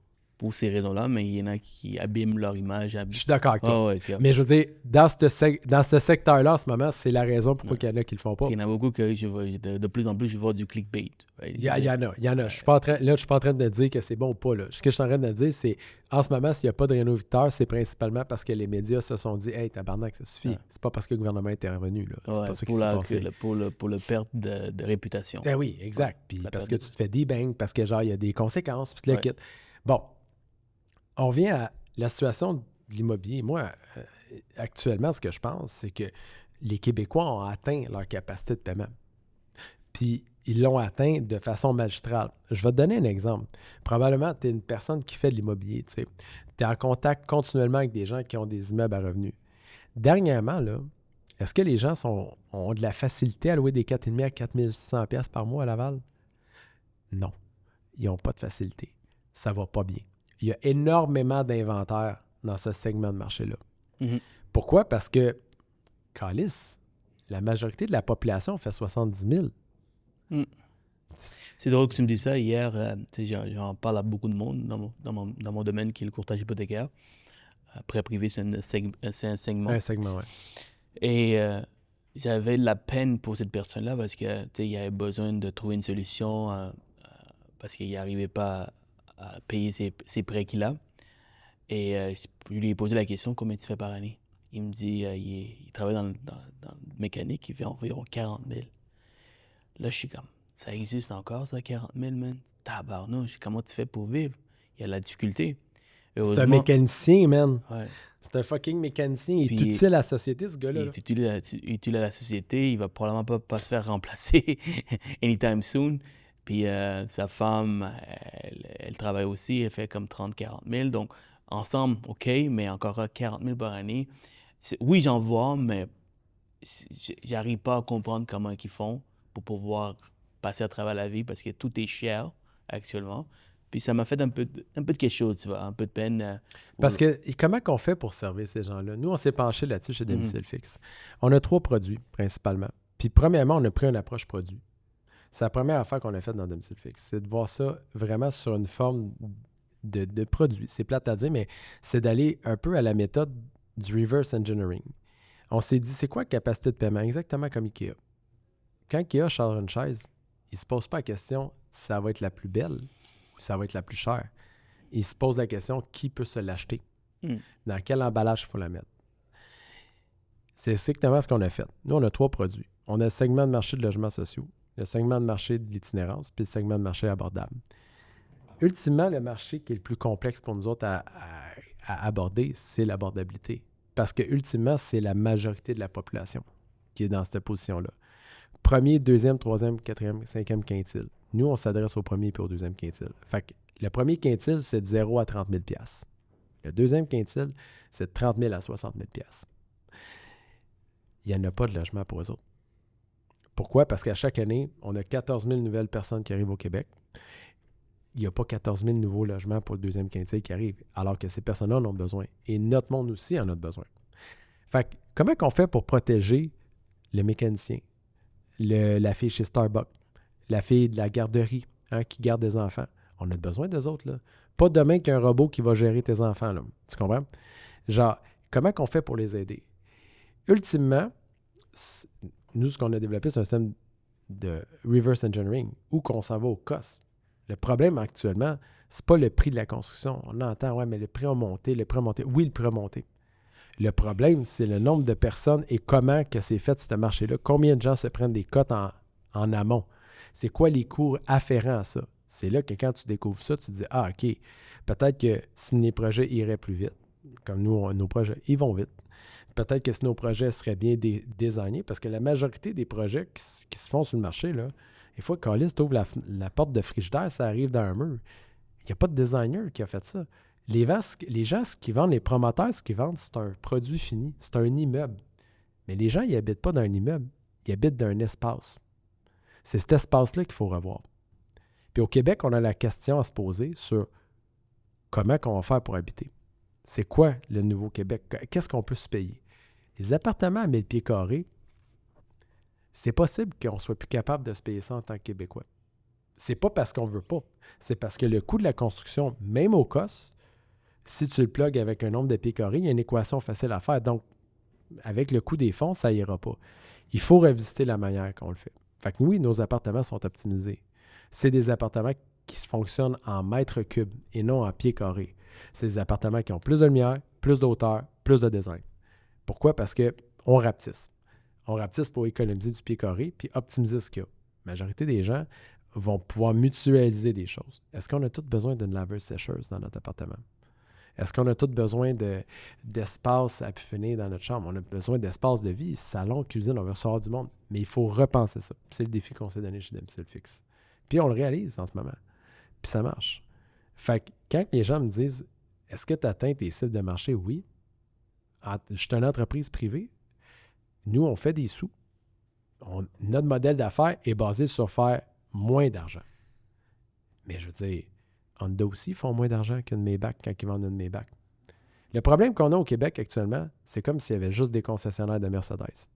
Speaker 1: ces raisons-là, mais il y en a qui abîment leur image.
Speaker 2: Je suis d'accord avec toi.
Speaker 1: Okay.
Speaker 2: Mais je veux dire, dans ce secteur-là, en ce moment, c'est la raison pourquoi il y en a qui le font pas.
Speaker 1: Il y en a beaucoup que je vois, de plus en plus, je vois du clickbait.
Speaker 2: Il y en a. Je suis pas en train de dire que c'est bon ou pas. Là. Ce que je suis en train de dire, c'est en ce moment, s'il n'y a pas de rénovicteur, c'est principalement parce que les médias se sont dit « Hey, tabarnak, ça suffit. » C'est pas parce que le gouvernement est intervenu. Là. C'est pas ça qui s'est passé.
Speaker 1: Pour le perte de réputation.
Speaker 2: Ben oui, exact. Puis parce que tu te fais debang, parce que genre, il y a des conséquences, puis tu le quittes. Bon. On revient à la situation de l'immobilier. Moi, actuellement, ce que je pense, c'est que les Québécois ont atteint leur capacité de paiement. Puis, ils l'ont atteint de façon magistrale. Je vais te donner un exemple. Probablement, tu es une personne qui fait de l'immobilier. Tu es en contact continuellement avec des gens qui ont des immeubles à revenus. Dernièrement, là, est-ce que les gens ont de la facilité à louer des 4,5 à 4 600 $ par mois à Laval? Non. Ils n'ont pas de facilité. Ça ne va pas bien. Il y a énormément d'inventaire dans ce segment de marché-là.
Speaker 1: Mm-hmm.
Speaker 2: Pourquoi? Parce que, câlisse, la majorité de la population fait 70 000.
Speaker 1: C'est drôle que tu me dis ça. Hier, j'en parle à beaucoup de monde dans mon domaine qui est le courtage hypothécaire. Prêt privé, c'est un segment.
Speaker 2: Un segment, oui.
Speaker 1: Et j'avais de la peine pour cette personne-là parce que il avait besoin de trouver une solution parce qu'il n'arrivait pas à payer ses prêts qu'il a. Et je lui ai posé la question, combien tu fais par année? Il me dit, il travaille dans le mécanique, il fait environ 40 000. Là, je suis comme, ça existe encore, ça, 40 000, man? Tabarnouche, comment tu fais pour vivre? Il y a de la difficulté.
Speaker 2: C'est un mécanicien, man.
Speaker 1: Ouais.
Speaker 2: C'est un fucking mécanicien. Il est utile à la société, ce gars-là.
Speaker 1: Il est utile à la société. Il va probablement pas se faire remplacer anytime soon. Puis sa femme, elle travaille aussi. Elle fait comme 30-40 000. Donc, ensemble, OK, mais encore 40 000 par année. Oui, j'en vois, mais j'arrive pas à comprendre comment ils font pour pouvoir passer à travers la vie parce que tout est cher actuellement. Puis ça m'a fait un peu de quelque chose, tu vois, un peu de peine.
Speaker 2: Parce que comment qu'on fait pour servir ces gens-là? Nous, on s'est penché là-dessus chez Domicile Fixe. On a 3 produits, principalement. Puis premièrement, on a pris une approche produit. C'est la première affaire qu'on a faite dans Domicile Fixe. C'est de voir ça vraiment sur une forme de produits. C'est plate à dire, mais c'est d'aller un peu à la méthode du reverse engineering. On s'est dit, c'est quoi la capacité de paiement? Exactement comme IKEA. Quand IKEA charge une chaise, il ne se pose pas la question si ça va être la plus belle ou si ça va être la plus chère. Il se pose la question qui peut se l'acheter, dans quel emballage il faut la mettre. C'est exactement ce qu'on a fait. Nous, on a 3 produits. On a le segment de marché de logements sociaux, le segment de marché de l'itinérance, puis le segment de marché abordable. Ultimement, le marché qui est le plus complexe pour nous autres à aborder, c'est l'abordabilité. Parce que, ultimement, c'est la majorité de la population qui est dans cette position-là. Premier, deuxième, troisième, quatrième, cinquième quintile. Nous, on s'adresse au premier et au deuxième quintile. Fait que le premier quintile, c'est de 0 à 30 000 $. Le deuxième quintile, c'est de 30 000 à 60 000 $. Il n'y en a pas de logement pour eux autres. Pourquoi? Parce qu'à chaque année, on a 14 000 nouvelles personnes qui arrivent au Québec. Il n'y a pas 14 000 nouveaux logements pour le deuxième quintile qui arrivent, alors que ces personnes-là en ont besoin. Et notre monde aussi en a besoin. Fait que, comment on fait pour protéger le mécanicien, la fille chez Starbucks, la fille de la garderie qui garde des enfants? On a besoin d'eux autres, là. Pas demain qu'un robot qui va gérer tes enfants, là. Tu comprends? Genre, comment on fait pour les aider? Ultimement, nous, ce qu'on a développé, c'est un système de reverse engineering où qu'on s'en va au cost. Le problème actuellement, c'est pas le prix de la construction. On entend, ouais, mais le prix a monté, le prix a monté. Oui, le prix a monté. Le problème, c'est le nombre de personnes et comment que c'est fait ce marché-là. Combien de gens se prennent des cotes en amont? C'est quoi les coûts afférents à ça? C'est là que quand tu découvres ça, tu te dis, ah, OK, peut-être que si les projets iraient plus vite, comme nous, nos projets, ils vont vite. Peut-être que si nos projets seraient bien designés, parce que la majorité des projets qui se font sur le marché, là, des fois, quand tu ouvres la porte de frigidaire, ça arrive dans un mur. Il n'y a pas de designer qui a fait ça. Les gens, ce qu'ils vendent, les promoteurs, ce qu'ils vendent, c'est un produit fini. C'est un immeuble. Mais les gens, ils n'habitent pas dans un immeuble. Ils habitent dans un espace. C'est cet espace-là qu'il faut revoir. Puis au Québec, on a la question à se poser sur comment on va faire pour habiter. C'est quoi le nouveau Québec? Qu'est-ce qu'on peut se payer? Les appartements à 1000 pieds carrés, c'est possible qu'on ne soit plus capable de se payer ça en tant que Québécois. C'est pas parce qu'on ne veut pas. C'est parce que le coût de la construction, même au COS, si tu le plugues avec un nombre de pieds carrés, il y a une équation facile à faire. Donc, avec le coût des fonds, ça n'ira pas. Il faut revisiter la manière qu'on le fait. Fait que oui, nos appartements sont optimisés. C'est des appartements qui fonctionnent en mètres cubes et non en pieds carrés. C'est des appartements qui ont plus de lumière, plus de hauteur, plus de design. Pourquoi? Parce qu'on rapetisse. On rapetisse pour économiser du pied carré puis optimiser ce qu'il y a. La majorité des gens vont pouvoir mutualiser des choses. Est-ce qu'on a tous besoin d'une laveuse sécheuse dans notre appartement? Est-ce qu'on a tous besoin d'espace à pu finir dans notre chambre? On a besoin d'espace de vie, salon, cuisine, on veut sortir du monde. Mais il faut repenser ça. C'est le défi qu'on s'est donné chez Domicile Fixe. Puis on le réalise en ce moment. Puis ça marche. Fait que quand les gens me disent « Est-ce que tu atteins tes cibles de marché? » Oui. Je suis une entreprise privée. Nous, on fait des sous. Notre modèle d'affaires est basé sur faire moins d'argent. Mais je veux dire, Honda aussi font moins d'argent qu'une Maybach quand ils vendent une Maybach. Le problème qu'on a au Québec actuellement, c'est comme s'il y avait juste des concessionnaires de Mercedes.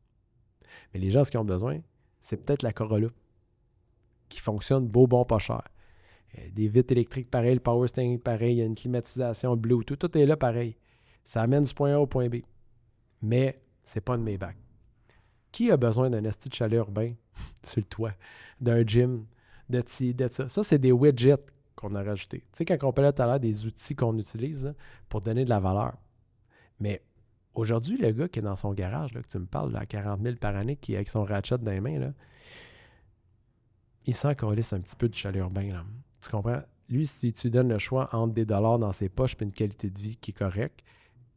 Speaker 2: Mais les gens, ce qu'ils ont besoin, c'est peut-être la Corolla qui fonctionne beau, bon, pas cher. Des vitres électriques pareilles, le power steering pareil, il y a une climatisation Bluetooth, tout est là pareil. Ça amène du point A au point B. Mais c'est pas une Maybach. Qui a besoin d'un esti de chalet urbain sur le toit, d'un gym, de ça? Ça, c'est des widgets qu'on a rajoutés. Tu sais, quand on parlait tout à l'heure des outils qu'on utilise là, pour donner de la valeur. Mais aujourd'hui, le gars qui est dans son garage, là, que tu me parles, là, à 40 000 par année, qui est avec son ratchet dans les mains, là, il sent qu'on laisse un petit peu du chalet urbain. Là. Tu comprends? Lui, si tu donnes le choix entre des dollars dans ses poches et une qualité de vie qui est correcte,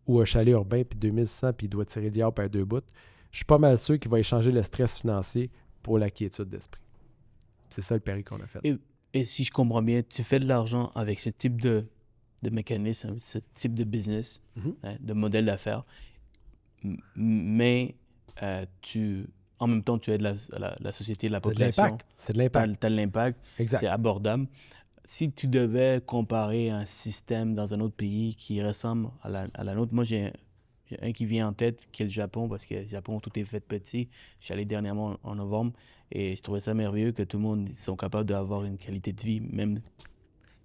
Speaker 2: ou un chalet urbain puis 2600 puis il doit tirer le diable par 2 bouts, je suis pas mal sûr qu'il va échanger le stress financier pour la quiétude d'esprit. C'est ça le pari qu'on a fait.
Speaker 1: Et si je comprends bien, tu fais de l'argent avec ce type de mécanisme, ce type de business, de modèle d'affaires, mais en même temps, tu aides la société, la population.
Speaker 2: C'est de l'impact.
Speaker 1: Tu as de l'impact.
Speaker 2: Exact.
Speaker 1: C'est abordable. Si tu devais comparer un système dans un autre pays qui ressemble à la nôtre, moi, j'ai un qui vient en tête, qui est le Japon, parce que le Japon, tout est fait petit. Je suis allé dernièrement en novembre et je trouvais ça merveilleux que tout le monde sont capables d'avoir une qualité de vie, même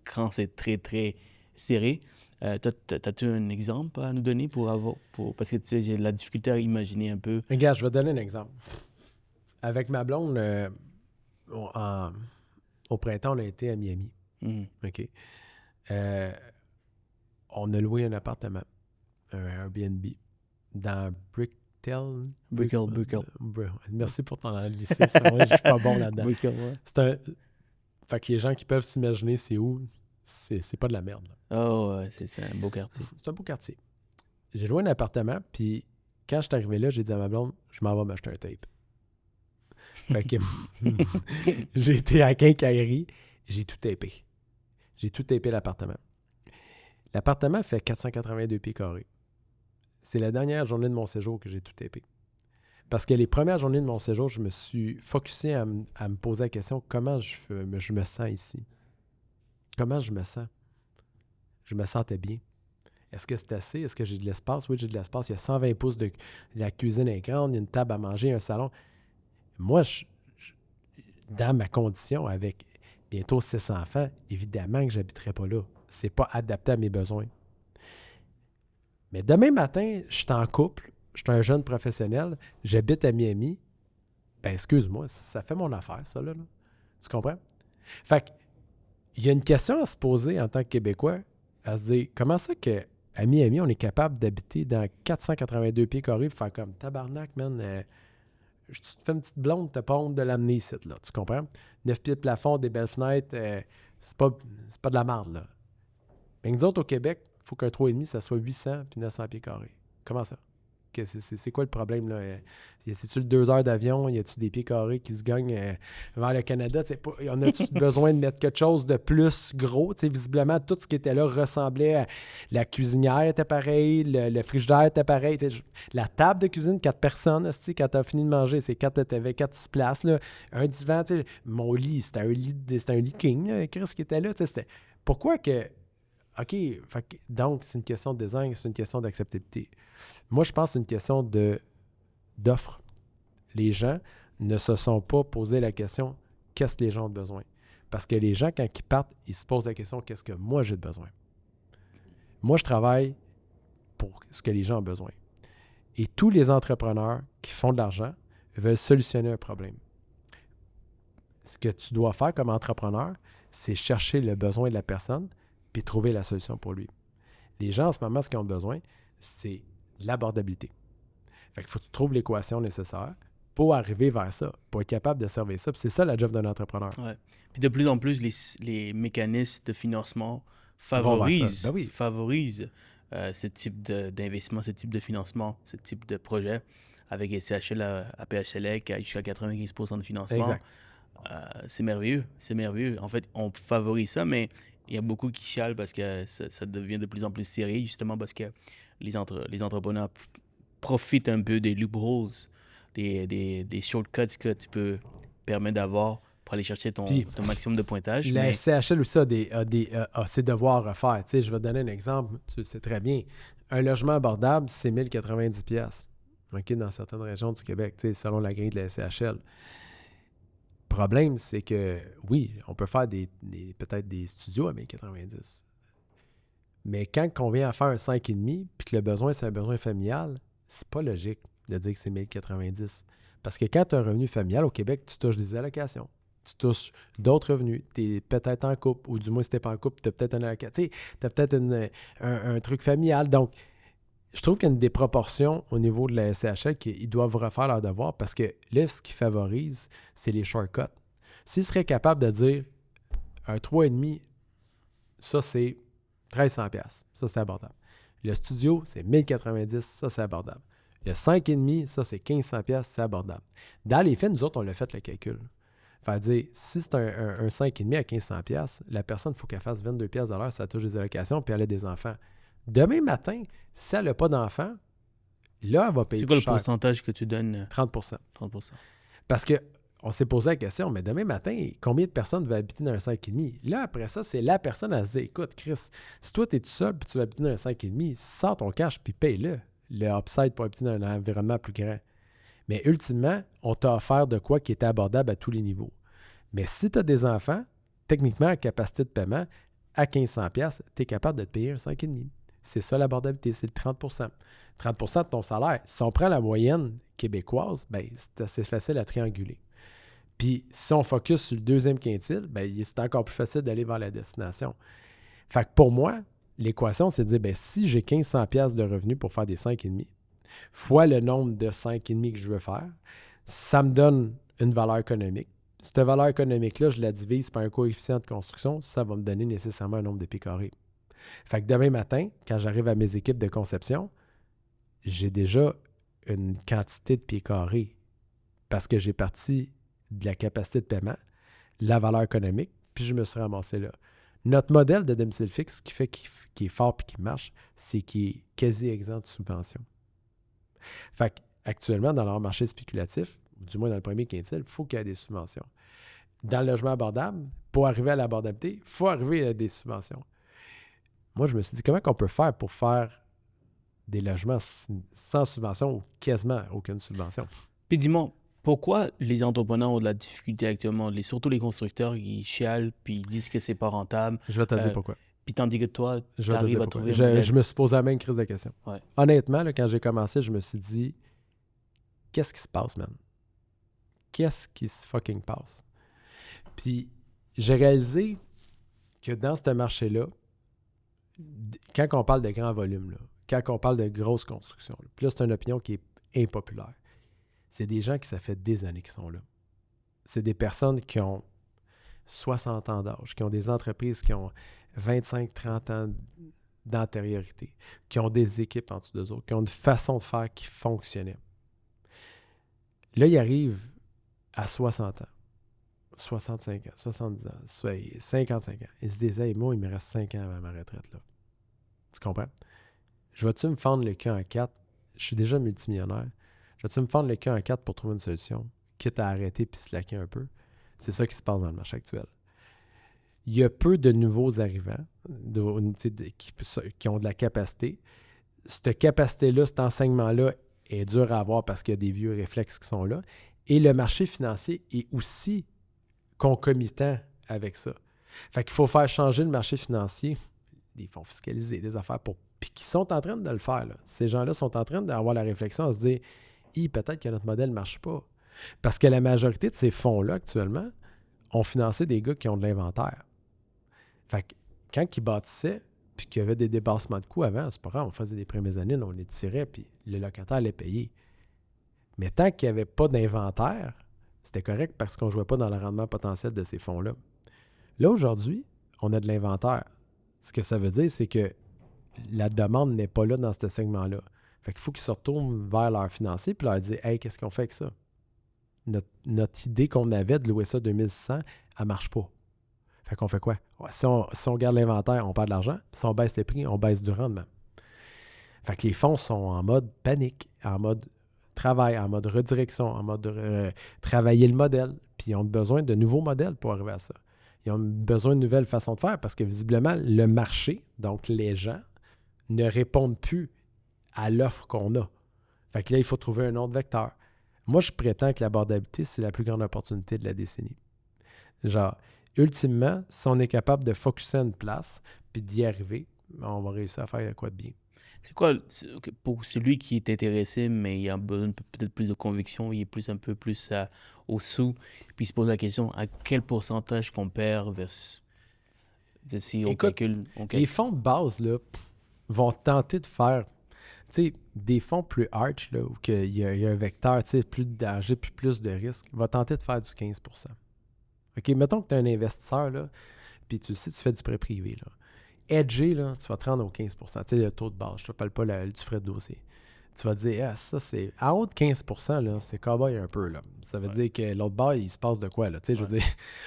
Speaker 1: quand c'est très, très serré. T'as-tu un exemple à nous donner parce que tu sais, j'ai la difficulté à imaginer un peu.
Speaker 2: Regarde, je vais te donner un exemple. Avec ma blonde, au printemps, on a été à Miami. OK. On a loué un appartement, un Airbnb, dans Brickell. Merci pour ton anglicisme. Je suis pas bon là-dedans.
Speaker 1: Brickell, ouais.
Speaker 2: Fait que les gens qui peuvent s'imaginer c'est où, c'est pas de la merde.
Speaker 1: Oh, ouais, c'est un beau quartier.
Speaker 2: C'est un beau quartier. J'ai loué un appartement, puis quand je suis arrivé là, j'ai dit à ma blonde, je m'en vais m'acheter un tape. Fait que j'ai été à quincaillerie, j'ai tout tapé. J'ai tout tapé l'appartement. L'appartement fait 482 pieds carrés. C'est la dernière journée de mon séjour que j'ai tout tapé. Parce que les premières journées de mon séjour, je me suis focusé à me poser la question, comment je me sens ici? Comment je me sens? Je me sentais bien. Est-ce que c'est assez? Est-ce que j'ai de l'espace? Oui, j'ai de l'espace. Il y a 120 pouces la cuisine est grande, il y a une table à manger, un salon. Moi, dans ma condition, avec bientôt 6 enfants, évidemment que je n'habiterai pas là. C'est pas adapté à mes besoins. Mais demain matin, je suis en couple, je suis un jeune professionnel, j'habite à Miami. Ben, excuse-moi, ça fait mon affaire, ça, là. Tu comprends? Fait que, il y a une question à se poser en tant que Québécois, à se dire, comment ça qu'à Miami, on est capable d'habiter dans 482 pieds carrés et faire comme tabarnak, man, tu te fais une petite blonde, te pondre de l'amener ici, là. Tu comprends? 9 pieds de plafond, des belles fenêtres, c'est pas de la merde, là. Mais nous autres, au Québec, il faut qu'un 3,5, ça soit 800 puis 900 pieds carrés. Comment ça? C'est quoi le problème, là? C'est-tu le 2 heures d'avion? Y a-tu des pieds carrés qui se gagnent vers le Canada? On a-tu besoin de mettre quelque chose de plus gros? T'sais, visiblement, tout ce qui était là ressemblait à... La cuisinière était pareille, le frigidaire était pareil. La table de cuisine, 4 personnes, quand tu as fini de manger, t'avais 4 places. Là. Un divan, mon lit, c'était un lit king. Qu'est-ce qui était là? Pourquoi que... OK, donc c'est une question de design, c'est une question d'acceptabilité. Moi, je pense que c'est une question d'offre. Les gens ne se sont pas posé la question « qu'est-ce que les gens ont besoin? » Parce que les gens, quand ils partent, ils se posent la question « qu'est-ce que moi j'ai besoin? » Moi, je travaille pour ce que les gens ont besoin. Et tous les entrepreneurs qui font de l'argent veulent solutionner un problème. Ce que tu dois faire comme entrepreneur, c'est chercher le besoin de la personne puis trouver la solution pour lui. Les gens, en ce moment, ce qu'ils ont besoin, c'est l'abordabilité. Fait qu'il faut que tu trouves l'équation nécessaire pour arriver vers ça, pour être capable de servir ça. Puis c'est ça la job d'un entrepreneur.
Speaker 1: Ouais. Puis de plus en plus, les mécanismes de financement favorisent ce type d'investissement, ce type de financement, ce type de projet. Avec SCHL à PHLE qui a jusqu'à 95% de financement.
Speaker 2: Exact.
Speaker 1: C'est merveilleux. C'est merveilleux. En fait, on favorise ça, mais il y a beaucoup qui chialent parce que ça devient de plus en plus serré, justement parce que les entrepreneurs profitent un peu des loopholes, des shortcuts que tu peux permettre d'avoir pour aller chercher ton maximum de pointage.
Speaker 2: La SCHL aussi a ses devoirs à faire. Tu sais, je vais te donner un exemple, tu le sais très bien. Un logement abordable, c'est 1090$. OK, dans certaines régions du Québec, tu sais, selon la grille de la SCHL. Le problème, c'est que, oui, on peut faire peut-être des studios à 1090$. Mais quand on vient à faire un 5,5$ puis que le besoin, c'est un besoin familial, c'est pas logique de dire que c'est 1090$. Parce que quand tu as un revenu familial au Québec, tu touches des allocations. Tu touches d'autres revenus. Tu es peut-être en couple, ou du moins si tu n'es pas en couple, tu as peut-être une allocation. Tu as peut-être un truc familial. Donc, je trouve qu'il y a une déproportion au niveau de la SCHL qu'ils doivent refaire leur devoir parce que là, ce qui favorise, c'est les shortcuts. S'ils seraient capables de dire un 3,5$, ça, c'est 1300$. Ça, c'est abordable. Le studio, c'est 1090$. Ça, c'est abordable. Le 5,5$, ça, c'est 1500$. C'est abordable. Dans les faits, nous autres, on l'a fait le calcul. Fait dire, si c'est un 5,5$ à 1500$, la personne, il faut qu'elle fasse 22$ de l'heure, ça touche des allocations, puis elle a des enfants. Demain matin, si elle n'a pas d'enfants, là, elle va payer.
Speaker 1: C'est quoi le pourcentage que tu donnes?
Speaker 2: 30%.
Speaker 1: 30%.
Speaker 2: Parce qu'on s'est posé la question, mais demain matin, combien de personnes veulent habiter dans un 5,5$? Là, après ça, c'est la personne à se dire, écoute, Chris, si toi, tu es tout seul et tu veux habiter dans un 5,5$, sors ton cash puis paye-le. Le upside pour habiter dans un environnement plus grand. Mais ultimement, on t'a offert de quoi qui était abordable à tous les niveaux. Mais si tu as des enfants, techniquement, à capacité de paiement, à 1500$, tu es capable de te payer un 5,5$. C'est ça l'abordabilité, c'est le 30%. 30% de ton salaire. Si on prend la moyenne québécoise, ben, c'est assez facile à trianguler. Puis, si on focus sur le deuxième quintile, ben, c'est encore plus facile d'aller vers la destination. Fait que pour moi, l'équation, c'est de dire, ben, si j'ai 1500$ de revenus pour faire des 5,5, fois le nombre de 5,5 que je veux faire, ça me donne une valeur économique. Cette valeur économique-là, je la divise par un coefficient de construction, ça va me donner nécessairement un nombre de pieds carrés. Fait que demain matin, quand j'arrive à mes équipes de conception, j'ai déjà une quantité de pieds carrés parce que j'ai parti de la capacité de paiement, la valeur économique, puis je me suis ramassé là. Notre modèle de domicile fixe, ce qui fait qu'il est fort et qui marche, c'est qu'il est quasi exempt de subvention. Fait qu'actuellement, dans leur marché spéculatif, du moins dans le premier quintile, il faut qu'il y ait des subventions. Dans le logement abordable, pour arriver à l'abordabilité, il faut arriver à des subventions. Moi, je me suis dit, comment on peut faire pour faire des logements sans subvention ou quasiment aucune subvention?
Speaker 1: Puis dis-moi, pourquoi les entrepreneurs ont de la difficulté actuellement? Surtout les constructeurs, ils chialent puis ils disent que c'est pas rentable.
Speaker 2: Je vais te dire pourquoi.
Speaker 1: Puis tandis que toi, tu arrives à trouver...
Speaker 2: Je me suis posé la même crise de question.
Speaker 1: Ouais.
Speaker 2: Honnêtement, là, quand j'ai commencé, je me suis dit, qu'est-ce qui se passe, man? Qu'est-ce qui se fucking passe? Puis j'ai réalisé que dans ce marché-là, quand on parle de grands volumes, là, quand on parle de grosses constructions, là, puis là, c'est une opinion qui est impopulaire. C'est des gens qui, ça fait des années qu'ils sont là. C'est des personnes qui ont 60 ans d'âge, qui ont des entreprises qui ont 25-30 ans d'antériorité, qui ont des équipes en dessous d'eux autres, qui ont une façon de faire qui fonctionnait. Là, ils arrivent à 60 ans, 65 ans, 70 ans, 55 ans. Ils se disent, hey, moi, il me reste 5 ans avant ma retraite, là. Tu comprends? Je vais-tu me fendre le cul en 4? Je suis déjà multimillionnaire. Je vais-tu me fendre le cul en 4 pour trouver une solution, quitte à arrêter puis se laquer un peu? C'est ça qui se passe dans le marché actuel. Il y a peu de nouveaux arrivants qui ont de la capacité. Cette capacité-là, cet enseignement-là est dur à avoir parce qu'il y a des vieux réflexes qui sont là. Et le marché financier est aussi concomitant avec ça. Fait qu'il faut faire changer le marché financier, des fonds fiscalisés, des affaires puis qui sont en train de le faire, là. Ces gens-là sont en train d'avoir la réflexion à se dire peut-être que notre modèle ne marche pas. Parce que la majorité de ces fonds-là, actuellement, ont financé des gars qui ont de l'inventaire. Fait que quand ils bâtissaient, puis qu'il y avait des dépassements de coûts avant, c'est pas grave, on faisait des prêts mezzanines, on les tirait, puis le locataire allait payer. Mais tant qu'il n'y avait pas d'inventaire, c'était correct parce qu'on ne jouait pas dans le rendement potentiel de ces fonds-là. Là, aujourd'hui, on a de l'inventaire. Ce que ça veut dire, c'est que la demande n'est pas là dans ce segment-là. Fait qu'il faut qu'ils se retournent vers leurs financiers puis leur dire « Hey, qu'est-ce qu'on fait avec ça? » Notre idée qu'on avait de louer ça 2600, elle ne marche pas. Fait qu'on fait quoi? Si on garde l'inventaire, on perd de l'argent. Si on baisse les prix, on baisse du rendement. Fait que les fonds sont en mode panique, en mode travail, en mode redirection, en mode travailler le modèle. Puis ils ont besoin de nouveaux modèles pour arriver à ça. Ils ont besoin de nouvelles façons de faire parce que visiblement, le marché, donc les gens, ne répondent plus à l'offre qu'on a. Fait que là, il faut trouver un autre vecteur. Moi, je prétends que l'abordabilité, c'est la plus grande opportunité de la décennie. Genre, ultimement, si on est capable de focusser à une place puis d'y arriver, on va réussir à faire quoi de bien.
Speaker 1: C'est quoi, pour celui qui est intéressé, mais il a besoin peut-être plus de conviction, il est un peu plus au sous, puis il se pose la question, à quel pourcentage qu'on perd versus... Si on calcule...
Speaker 2: Les fonds de base, là, vont tenter de faire, tu sais, des fonds plus arch, là, où il y a un vecteur, tu sais, plus de danger puis plus de risque, va tenter de faire du 15%. OK, mettons que tu es un investisseur, là, puis tu sais, tu fais du prêt privé, là. Edger, là, tu vas te rendre au 15%. Tu sais, le taux de base, je ne te parle pas du frais de dossier. Tu vas te dire, ça, c'est... À haut de 15%, là, c'est cowboy un peu, là. Ça veut dire que l'autre bas, il se passe de quoi, là? Tu sais, je veux dire,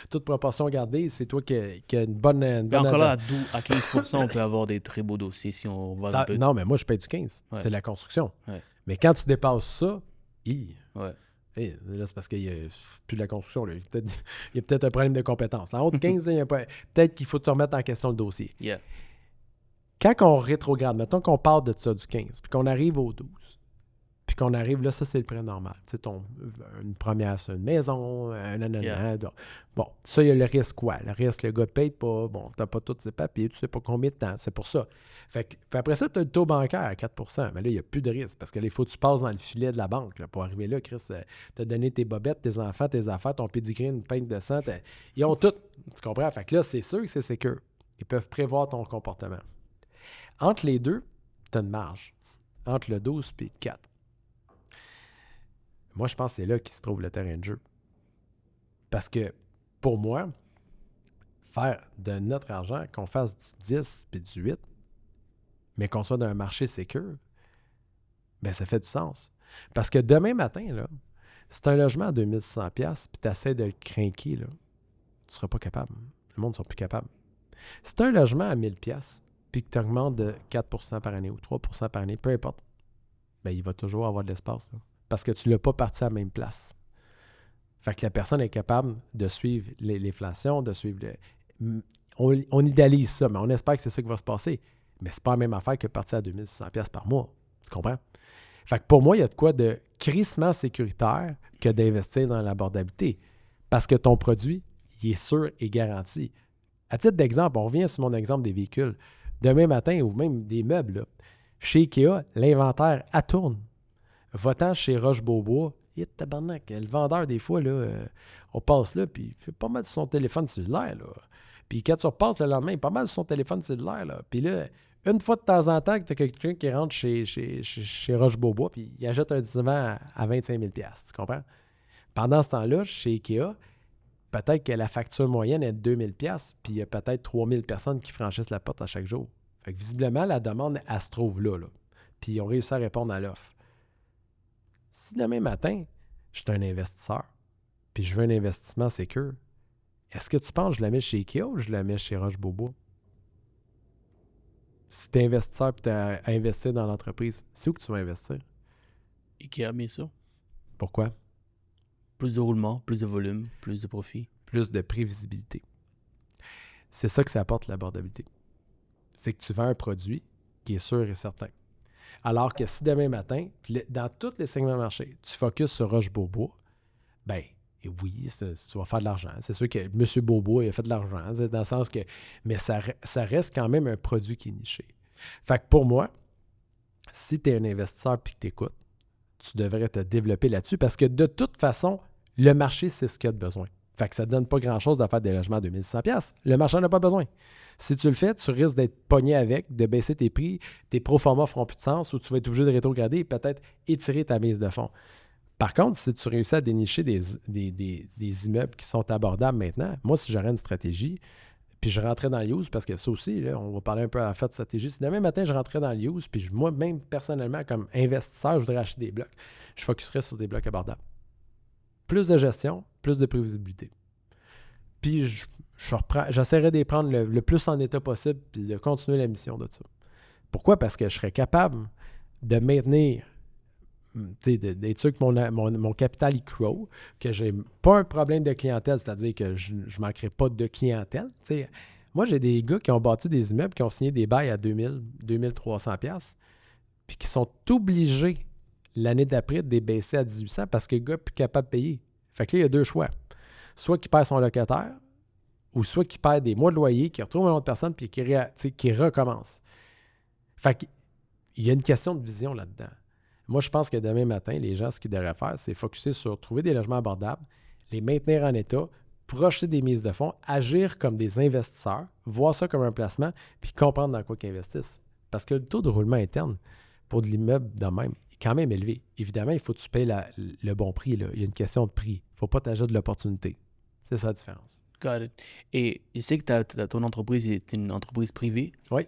Speaker 2: toute proportion gardée, c'est toi qui a une bonne...
Speaker 1: Mais encore là, à 15%, on peut avoir des très beaux dossiers si on va un peu...
Speaker 2: Non, mais moi, je paye du 15. Ouais. C'est la construction. Ouais. Mais quand tu dépasses ça,
Speaker 1: ouais.
Speaker 2: Hey, là, c'est parce qu'il n'y a plus de la construction. Là. Il y a peut-être un problème de compétence. En haut de 15, peut-être qu'il faut te remettre en question le dossier.
Speaker 1: Yeah.
Speaker 2: Quand on rétrograde, mettons qu'on part de ça du 15, puis qu'on arrive au 12, puis qu'on arrive là, ça, c'est le prêt normal. Tu sais, une première sur une maison, Bon, ça, il y a le risque, quoi? Le risque, le gars ne paye pas, bon, tu n'as pas tous ses papiers, tu ne sais pas combien de temps, c'est pour ça. Fait que, puis après ça, tu as le taux bancaire à 4 %. Mais là, il n'y a plus de risque, parce que là, il faut que tu passes dans le filet de la banque, là, pour arriver là. Chris, tu as donné tes bobettes, tes enfants, tes affaires, ton pedigree, une pinte de sang, ils ont tout, tu comprends? Fait que là, c'est sûr que c'est sécure. Ils peuvent prévoir ton comportement. Entre les deux, tu as une marge. Entre le 12 et le 4. Moi, je pense que c'est là qu'il se trouve le terrain de jeu. Parce que, pour moi, faire de notre argent, qu'on fasse du 10 puis du 8, mais qu'on soit dans un marché sécure, bien, ça fait du sens. Parce que demain matin, là, si tu as un logement à 2600$ puis tu essaies de le crinquer, là, tu ne seras pas capable. Le monde ne sera plus capable. Si tu as un logement à 1000$ puis que tu augmentes de 4 % par année ou 3 % par année, peu importe, bien, il va toujours avoir de l'espace, là. Parce que tu ne l'as pas parti à la même place. Fait que la personne est capable de suivre l'inflation, de suivre on idéalise ça, mais on espère que c'est ça qui va se passer. Mais c'est pas la même affaire que partir à 2600$ par mois. Tu comprends? Fait que pour moi, il y a de quoi de crissement sécuritaire que d'investir dans l'abordabilité. Parce que ton produit, il est sûr et garanti. À titre d'exemple, on revient sur mon exemple des véhicules. Demain matin, ou même des meubles, là, chez Ikea, l'inventaire à tourne. Va-t'en chez Roche-Beaubois, tabarnak, le vendeur, des fois, là, on passe là, puis il fait pas mal sur son téléphone cellulaire, là. Puis quand tu repasses le lendemain, il est pas mal sur son téléphone cellulaire, là. Puis là, une fois de temps en temps, que tu as quelqu'un qui rentre chez Roche-Beaubois, puis il achète un divan à 25 000$, tu comprends? Pendant ce temps-là, chez Ikea, peut-être que la facture moyenne est de 2 000$, puis il y a peut-être 3 000 personnes qui franchissent la porte à chaque jour. Fait que visiblement, la demande, elle se trouve là. Puis ils ont réussi à répondre à l'offre. Si demain matin, je suis un investisseur, puis je veux un investissement sécure, est-ce que tu penses que je la mets chez Ikea ou je la mets chez Roche-Beaubois? Si tu es investisseur et tu as à investir dans l'entreprise, c'est où que tu vas investir?
Speaker 1: Ikea, bien sûr.
Speaker 2: Pourquoi?
Speaker 1: Plus de roulement, plus de volume, plus de profit.
Speaker 2: Plus de prévisibilité. C'est ça que ça apporte l'abordabilité. C'est que tu vends un produit qui est sûr et certain. Alors que si demain matin, dans tous les segments de marché, tu focuses sur Roche-Beaubois, bien, oui, tu vas faire de l'argent. C'est sûr que M. Beaubois, il a fait de l'argent, dans le sens que... Mais ça reste quand même un produit qui est niché. Fait que pour moi, si tu es un investisseur et que tu écoutes, tu devrais te développer là-dessus parce que de toute façon, le marché, c'est ce qu'il y a de besoin. Fait que ça ne donne pas grand-chose de faire des logements à 2600$. Le marché n'en a pas besoin. Si tu le fais, tu risques d'être pogné avec, de baisser tes prix, tes pro-forma feront plus de sens ou tu vas être obligé de rétrograder et peut-être étirer ta mise de fonds. Par contre, si tu réussis à dénicher des immeubles qui sont abordables maintenant, moi, si j'aurais une stratégie, puis je rentrais dans le use, parce que ça aussi, là, on va parler un peu à la fin de stratégie. Si demain matin, je rentrais dans le use, puis moi-même, personnellement, comme investisseur, je voudrais acheter des blocs, je focuserais sur des blocs abordables. Plus de gestion, plus de prévisibilité. Puis j'essaierais de les prendre le plus en état possible puis de continuer la mission de ça. Pourquoi? Parce que je serais capable de maintenir, d'être sûr que mon capital il grow, que j'ai pas un problème de clientèle, c'est-à-dire que je ne manquerai pas de clientèle. T'sais. Moi, j'ai des gars qui ont bâti des immeubles, qui ont signé des bails à 2000, 2300$, puis qui sont obligés l'année d'après de les baisser à 1800$ parce que le gars n'est plus capable de payer. Fait que là, il y a deux choix. Soit qu'il perd son locataire, ou soit qu'il perd des mois de loyer, qu'il retrouve une autre personne, puis qu'il recommence. Fait qu'il y a une question de vision là-dedans. Moi, je pense que demain matin, les gens, ce qu'ils devraient faire, c'est focusser sur trouver des logements abordables, les maintenir en état, projeter des mises de fonds, agir comme des investisseurs, voir ça comme un placement, puis comprendre dans quoi qu'ils investissent. Parce que le taux de roulement interne pour de l'immeuble de même est quand même élevé. Évidemment, il faut que tu payes le bon prix. Là. Il y a une question de prix. Il ne faut pas t'agir de l'opportunité. C'est ça la différence.
Speaker 1: Got it. Et je sais que ton entreprise est une entreprise privée.
Speaker 2: Oui.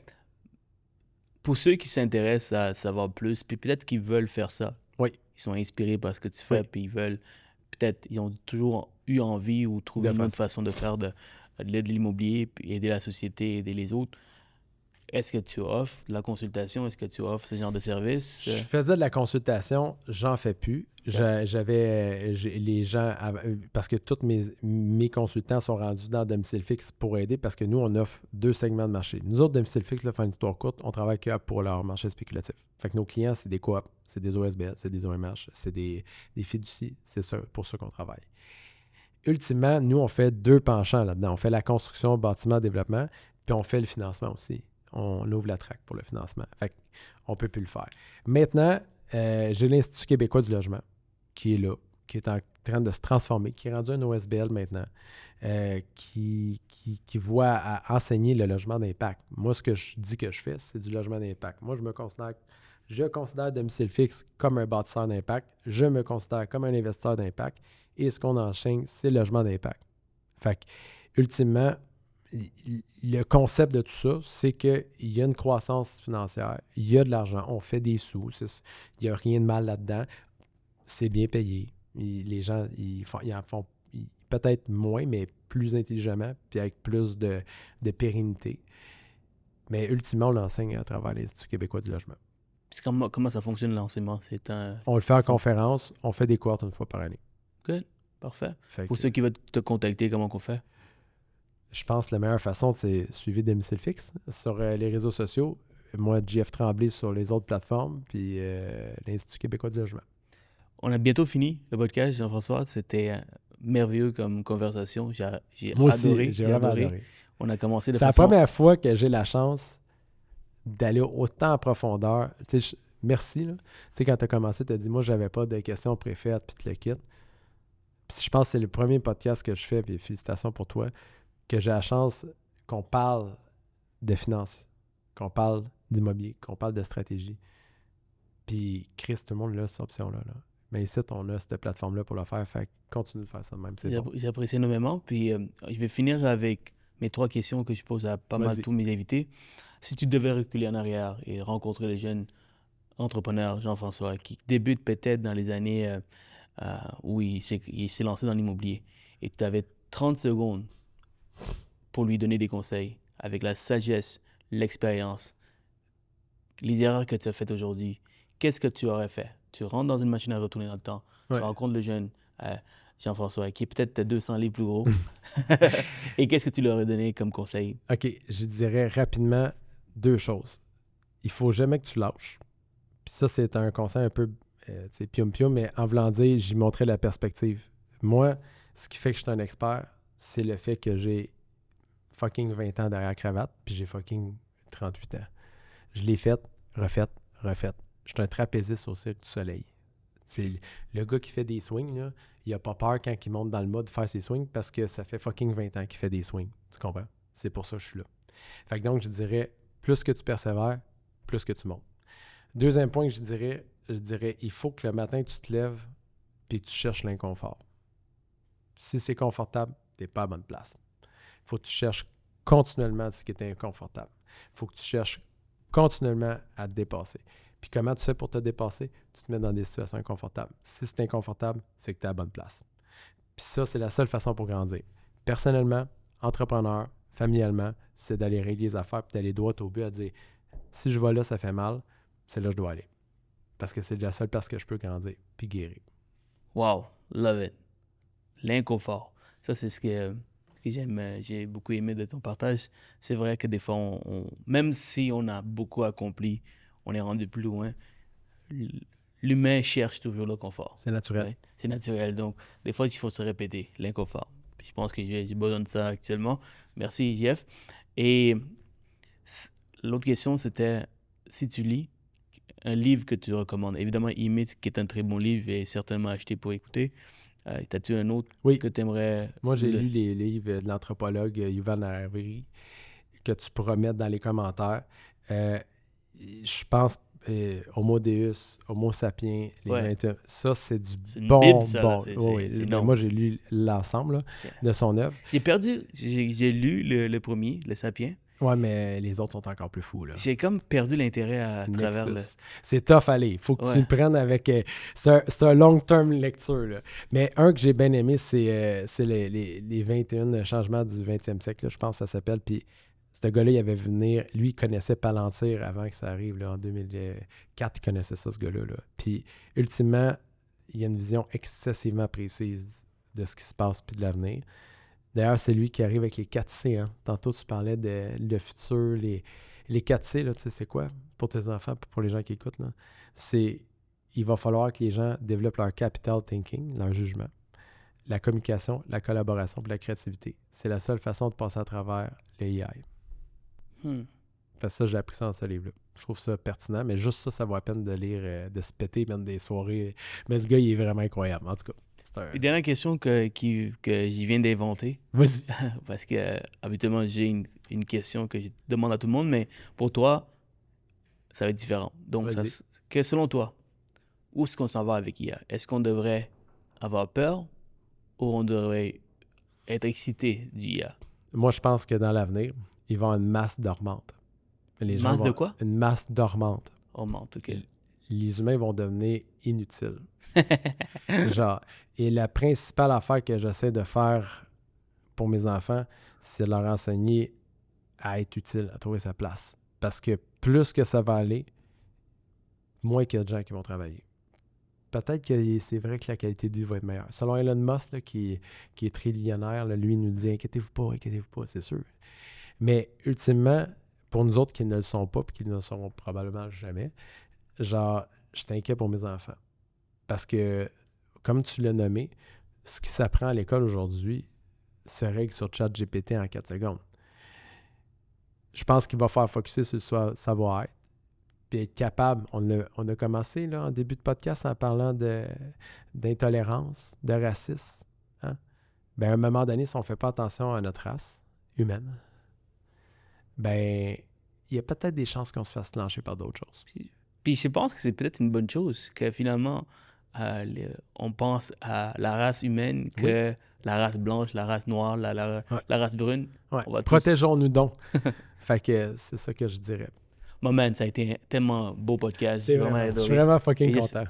Speaker 1: Pour ceux qui s'intéressent à savoir plus, puis peut-être qu'ils veulent faire ça.
Speaker 2: Oui.
Speaker 1: Ils sont inspirés par ce que tu fais, puis ils ont toujours eu envie ou trouvé une autre façon de faire de l'immobilier, puis aider la société, aider les autres. Est-ce que tu offres de la consultation? Est-ce que tu offres ce genre de service?
Speaker 2: Je faisais de la consultation, j'en fais plus. Les gens, parce que tous mes consultants sont rendus dans domicile fixe pour aider, parce que nous, on offre 2 segments de marché. Nous autres, domicile fixe, là, faire une histoire courte, on travaille que pour leur marché spéculatif. Fait que nos clients, c'est des coops, c'est des OSBL, c'est des OMH, c'est des fiducies, c'est ça, pour ça qu'on travaille. Ultimement, nous, on fait 2 penchants là-dedans. On fait la construction, bâtiment, développement, puis on fait le financement aussi. On ouvre la traque pour le financement. Fait qu'on peut plus le faire. Maintenant, j'ai l'Institut québécois du logement qui est là, qui est en train de se transformer, qui est rendu un OSBL maintenant, qui voit à enseigner le logement d'impact. Moi, ce que je dis que je fais, c'est du logement d'impact. Moi, je considère domicile fixe comme un bâtisseur d'impact. Je me considère comme un investisseur d'impact. Et ce qu'on enchaîne, c'est le logement d'impact. Fait que, ultimement, le concept de tout ça, c'est qu'il y a une croissance financière, il y a de l'argent, on fait des sous, il n'y a rien de mal là-dedans, c'est bien payé. Les gens, ils en font peut-être moins, mais plus intelligemment, puis avec plus de pérennité. Mais ultimement, on l'enseigne à travers l'Institut québécois du logement.
Speaker 1: Puis comment ça fonctionne l'enseignement?
Speaker 2: On le fait en conférence, on fait des cohortes 1 fois par année.
Speaker 1: Good, parfait. Pour ceux qui veulent te contacter, comment qu'on fait?
Speaker 2: Je pense que la meilleure façon, c'est suivre domicile fixe sur les réseaux sociaux. Moi, JF Tremblay sur les autres plateformes, puis l'Institut québécois du logement.
Speaker 1: On a bientôt fini le podcast, Jean-François. C'était merveilleux comme conversation. J'ai
Speaker 2: Moi
Speaker 1: adoré.
Speaker 2: Aussi, j'ai vraiment adoré.
Speaker 1: On a commencé de
Speaker 2: façon... C'est la première fois que j'ai la chance d'aller autant en profondeur. Tu sais, merci. Tu sais, quand tu as commencé, tu as dit, moi, j'avais pas de questions préfaites, puis tu le quittes. Puis je pense que c'est le premier podcast que je fais, puis félicitations pour toi, que j'ai la chance qu'on parle de finances, qu'on parle d'immobilier, qu'on parle de stratégie. Puis, Chris, tout le monde a cette option-là. Là. Mais ici, on a cette plateforme-là pour le faire. Fait continue de faire ça de même.
Speaker 1: J'apprécie énormément. Puis, je vais finir avec mes 3 questions que je pose à pas mal tous mes invités. Si tu devais reculer en arrière et rencontrer les jeunes entrepreneurs, Jean-François, qui débutent peut-être dans les années où il s'est lancé dans l'immobilier, et tu avais 30 secondes pour lui donner des conseils avec la sagesse, l'expérience, les erreurs que tu as faites aujourd'hui, qu'est-ce que tu aurais fait? Tu rentres dans une machine à retourner dans le temps, tu rencontres le jeune Jean-François, qui est peut-être 200 livres plus gros, et qu'est-ce que tu leur aurais donné comme conseil?
Speaker 2: OK, je dirais rapidement 2 choses. Il faut jamais que tu lâches. Puis ça, c'est un conseil un peu pium-pium, mais en voulant dire, j'y montrais la perspective. Moi, ce qui fait que je suis un expert, c'est le fait que j'ai fucking 20 ans derrière cravate, puis j'ai fucking 38 ans. Je l'ai fait, refait. Je suis un trapéziste au Cirque du Soleil. C'est le gars qui fait des swings, là, il a pas peur quand il monte dans le mode de faire ses swings parce que ça fait fucking 20 ans qu'il fait des swings. Tu comprends? C'est pour ça que je suis là. Fait que donc, je dirais, plus que tu persévères, plus que tu montes. Deuxième point que je dirais, il faut que le matin, tu te lèves puis tu cherches l'inconfort. Si c'est confortable, tu n'es pas à bonne place. Il faut que tu cherches continuellement ce qui est inconfortable. Il faut que tu cherches continuellement à te dépasser. Puis comment tu fais pour te dépasser? Tu te mets dans des situations inconfortables. Si c'est inconfortable, c'est que tu es à la bonne place. Puis ça, c'est la seule façon pour grandir. Personnellement, entrepreneur, familialement, c'est d'aller régler les affaires puis d'aller droit au but à dire si je vais là, ça fait mal, c'est là que je dois aller. Parce que c'est la seule place que je peux grandir puis guérir.
Speaker 1: Wow, love it. L'inconfort. Ça, c'est ce que j'ai beaucoup aimé de ton partage. C'est vrai que des fois, même si on a beaucoup accompli, on est rendu plus loin, l'humain cherche toujours le confort.
Speaker 2: C'est naturel.
Speaker 1: Ouais, c'est naturel. Donc, des fois, il faut se répéter l'inconfort. Puis je pense que j'ai besoin de ça actuellement. Merci, Jeff. Et l'autre question, c'était si tu lis un livre que tu recommandes. Évidemment, Imite, qui est un très bon livre et certainement acheté pour écouter. T'as-tu un autre que tu aimerais...
Speaker 2: Moi, j'ai lu les livres de l'anthropologue Yuval Harari que tu pourras mettre dans les commentaires. Je pense Homo Deus, Homo Sapiens, les 21. Ça, c'est du bon.
Speaker 1: Bible, ça,
Speaker 2: bon.
Speaker 1: C'est
Speaker 2: moi, j'ai lu l'ensemble de son œuvre.
Speaker 1: J'ai lu le premier, le Sapiens.
Speaker 2: Ouais, mais les autres sont encore plus fous, là.
Speaker 1: J'ai comme perdu l'intérêt à travers le...
Speaker 2: C'est tough à lire. Il faut que tu le prennes avec... c'est un long-term lecture, là. Mais un que j'ai bien aimé, c'est les 21 changements du 20e siècle, là, je pense que ça s'appelle. Puis ce gars-là, il avait vu venir... Lui, il connaissait Palantir avant que ça arrive, là, en 2004. Il connaissait ça, ce gars-là. Là. Puis ultimement, il a une vision excessivement précise de ce qui se passe puis de l'avenir. D'ailleurs, c'est lui qui arrive avec les 4C. Hein? Tantôt, tu parlais de le futur, les 4C, là, tu sais, c'est quoi pour tes enfants, pour les gens qui écoutent? Là? Il va falloir que les gens développent leur capital thinking, leur jugement, la communication, la collaboration et la créativité. C'est la seule façon de passer à travers le AI. Parce que ça, j'ai appris ça dans ce livre-là. Je trouve ça pertinent, mais juste ça vaut la peine de lire, de se péter même des soirées. Mais ce gars, il est vraiment incroyable. En tout cas,
Speaker 1: Puis dernière question que j'y viens d'inventer.
Speaker 2: Vas-y.
Speaker 1: Parce que habituellement, j'ai une question que je demande à tout le monde, mais pour toi, ça va être différent. Donc, selon toi, où est-ce qu'on s'en va avec IA? Est-ce qu'on devrait avoir peur ou on devrait être excité du IA?
Speaker 2: Moi, je pense que dans l'avenir, il va y avoir une masse dormante.
Speaker 1: Une masse de quoi?
Speaker 2: Une masse dormante.
Speaker 1: Dormante, OK.
Speaker 2: Les humains vont devenir inutiles. Et la principale affaire que j'essaie de faire pour mes enfants, c'est de leur enseigner à être utile, à trouver sa place. Parce que plus que ça va aller, moins qu'il y a de gens qui vont travailler. Peut-être que c'est vrai que la qualité de vie va être meilleure. Selon Elon Musk, là, qui est trillionnaire, là, lui, il nous dit « Inquiétez-vous pas, c'est sûr. » Mais ultimement, pour nous autres qui ne le sont pas et qui ne le seront probablement jamais, je t'inquiète pour mes enfants. Parce que, comme tu l'as nommé, ce qui s'apprend à l'école aujourd'hui se règle sur ChatGPT en 4 secondes. Je pense qu'il va faire focusser sur le savoir-être puis être capable. On a commencé là, en début de podcast en parlant d'intolérance, de racisme. Hein? À un moment donné, si on ne fait pas attention à notre race humaine, il y a peut-être des chances qu'on se fasse lyncher par d'autres choses.
Speaker 1: Puis je pense que c'est peut-être une bonne chose que finalement, on pense à la race humaine que la race blanche, la race noire, la race brune.
Speaker 2: Ouais. Protégeons-nous donc. Fait que c'est ça que je dirais.
Speaker 1: Man, ça a été un tellement beau podcast.
Speaker 2: Je suis vraiment fucking content.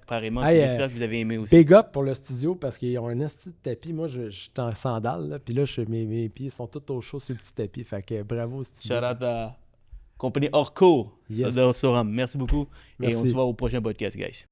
Speaker 1: Pareillement. J'espère que vous avez aimé aussi.
Speaker 2: Big up pour le studio parce qu'ils ont un esti de tapis. Moi, je suis en sandales. Là, puis là, mes pieds sont tous au chaud sur le petit tapis. Fait que bravo au studio.
Speaker 1: Shout out à compagnie Orco de Soram. Merci beaucoup. Et on se voit au prochain podcast, guys.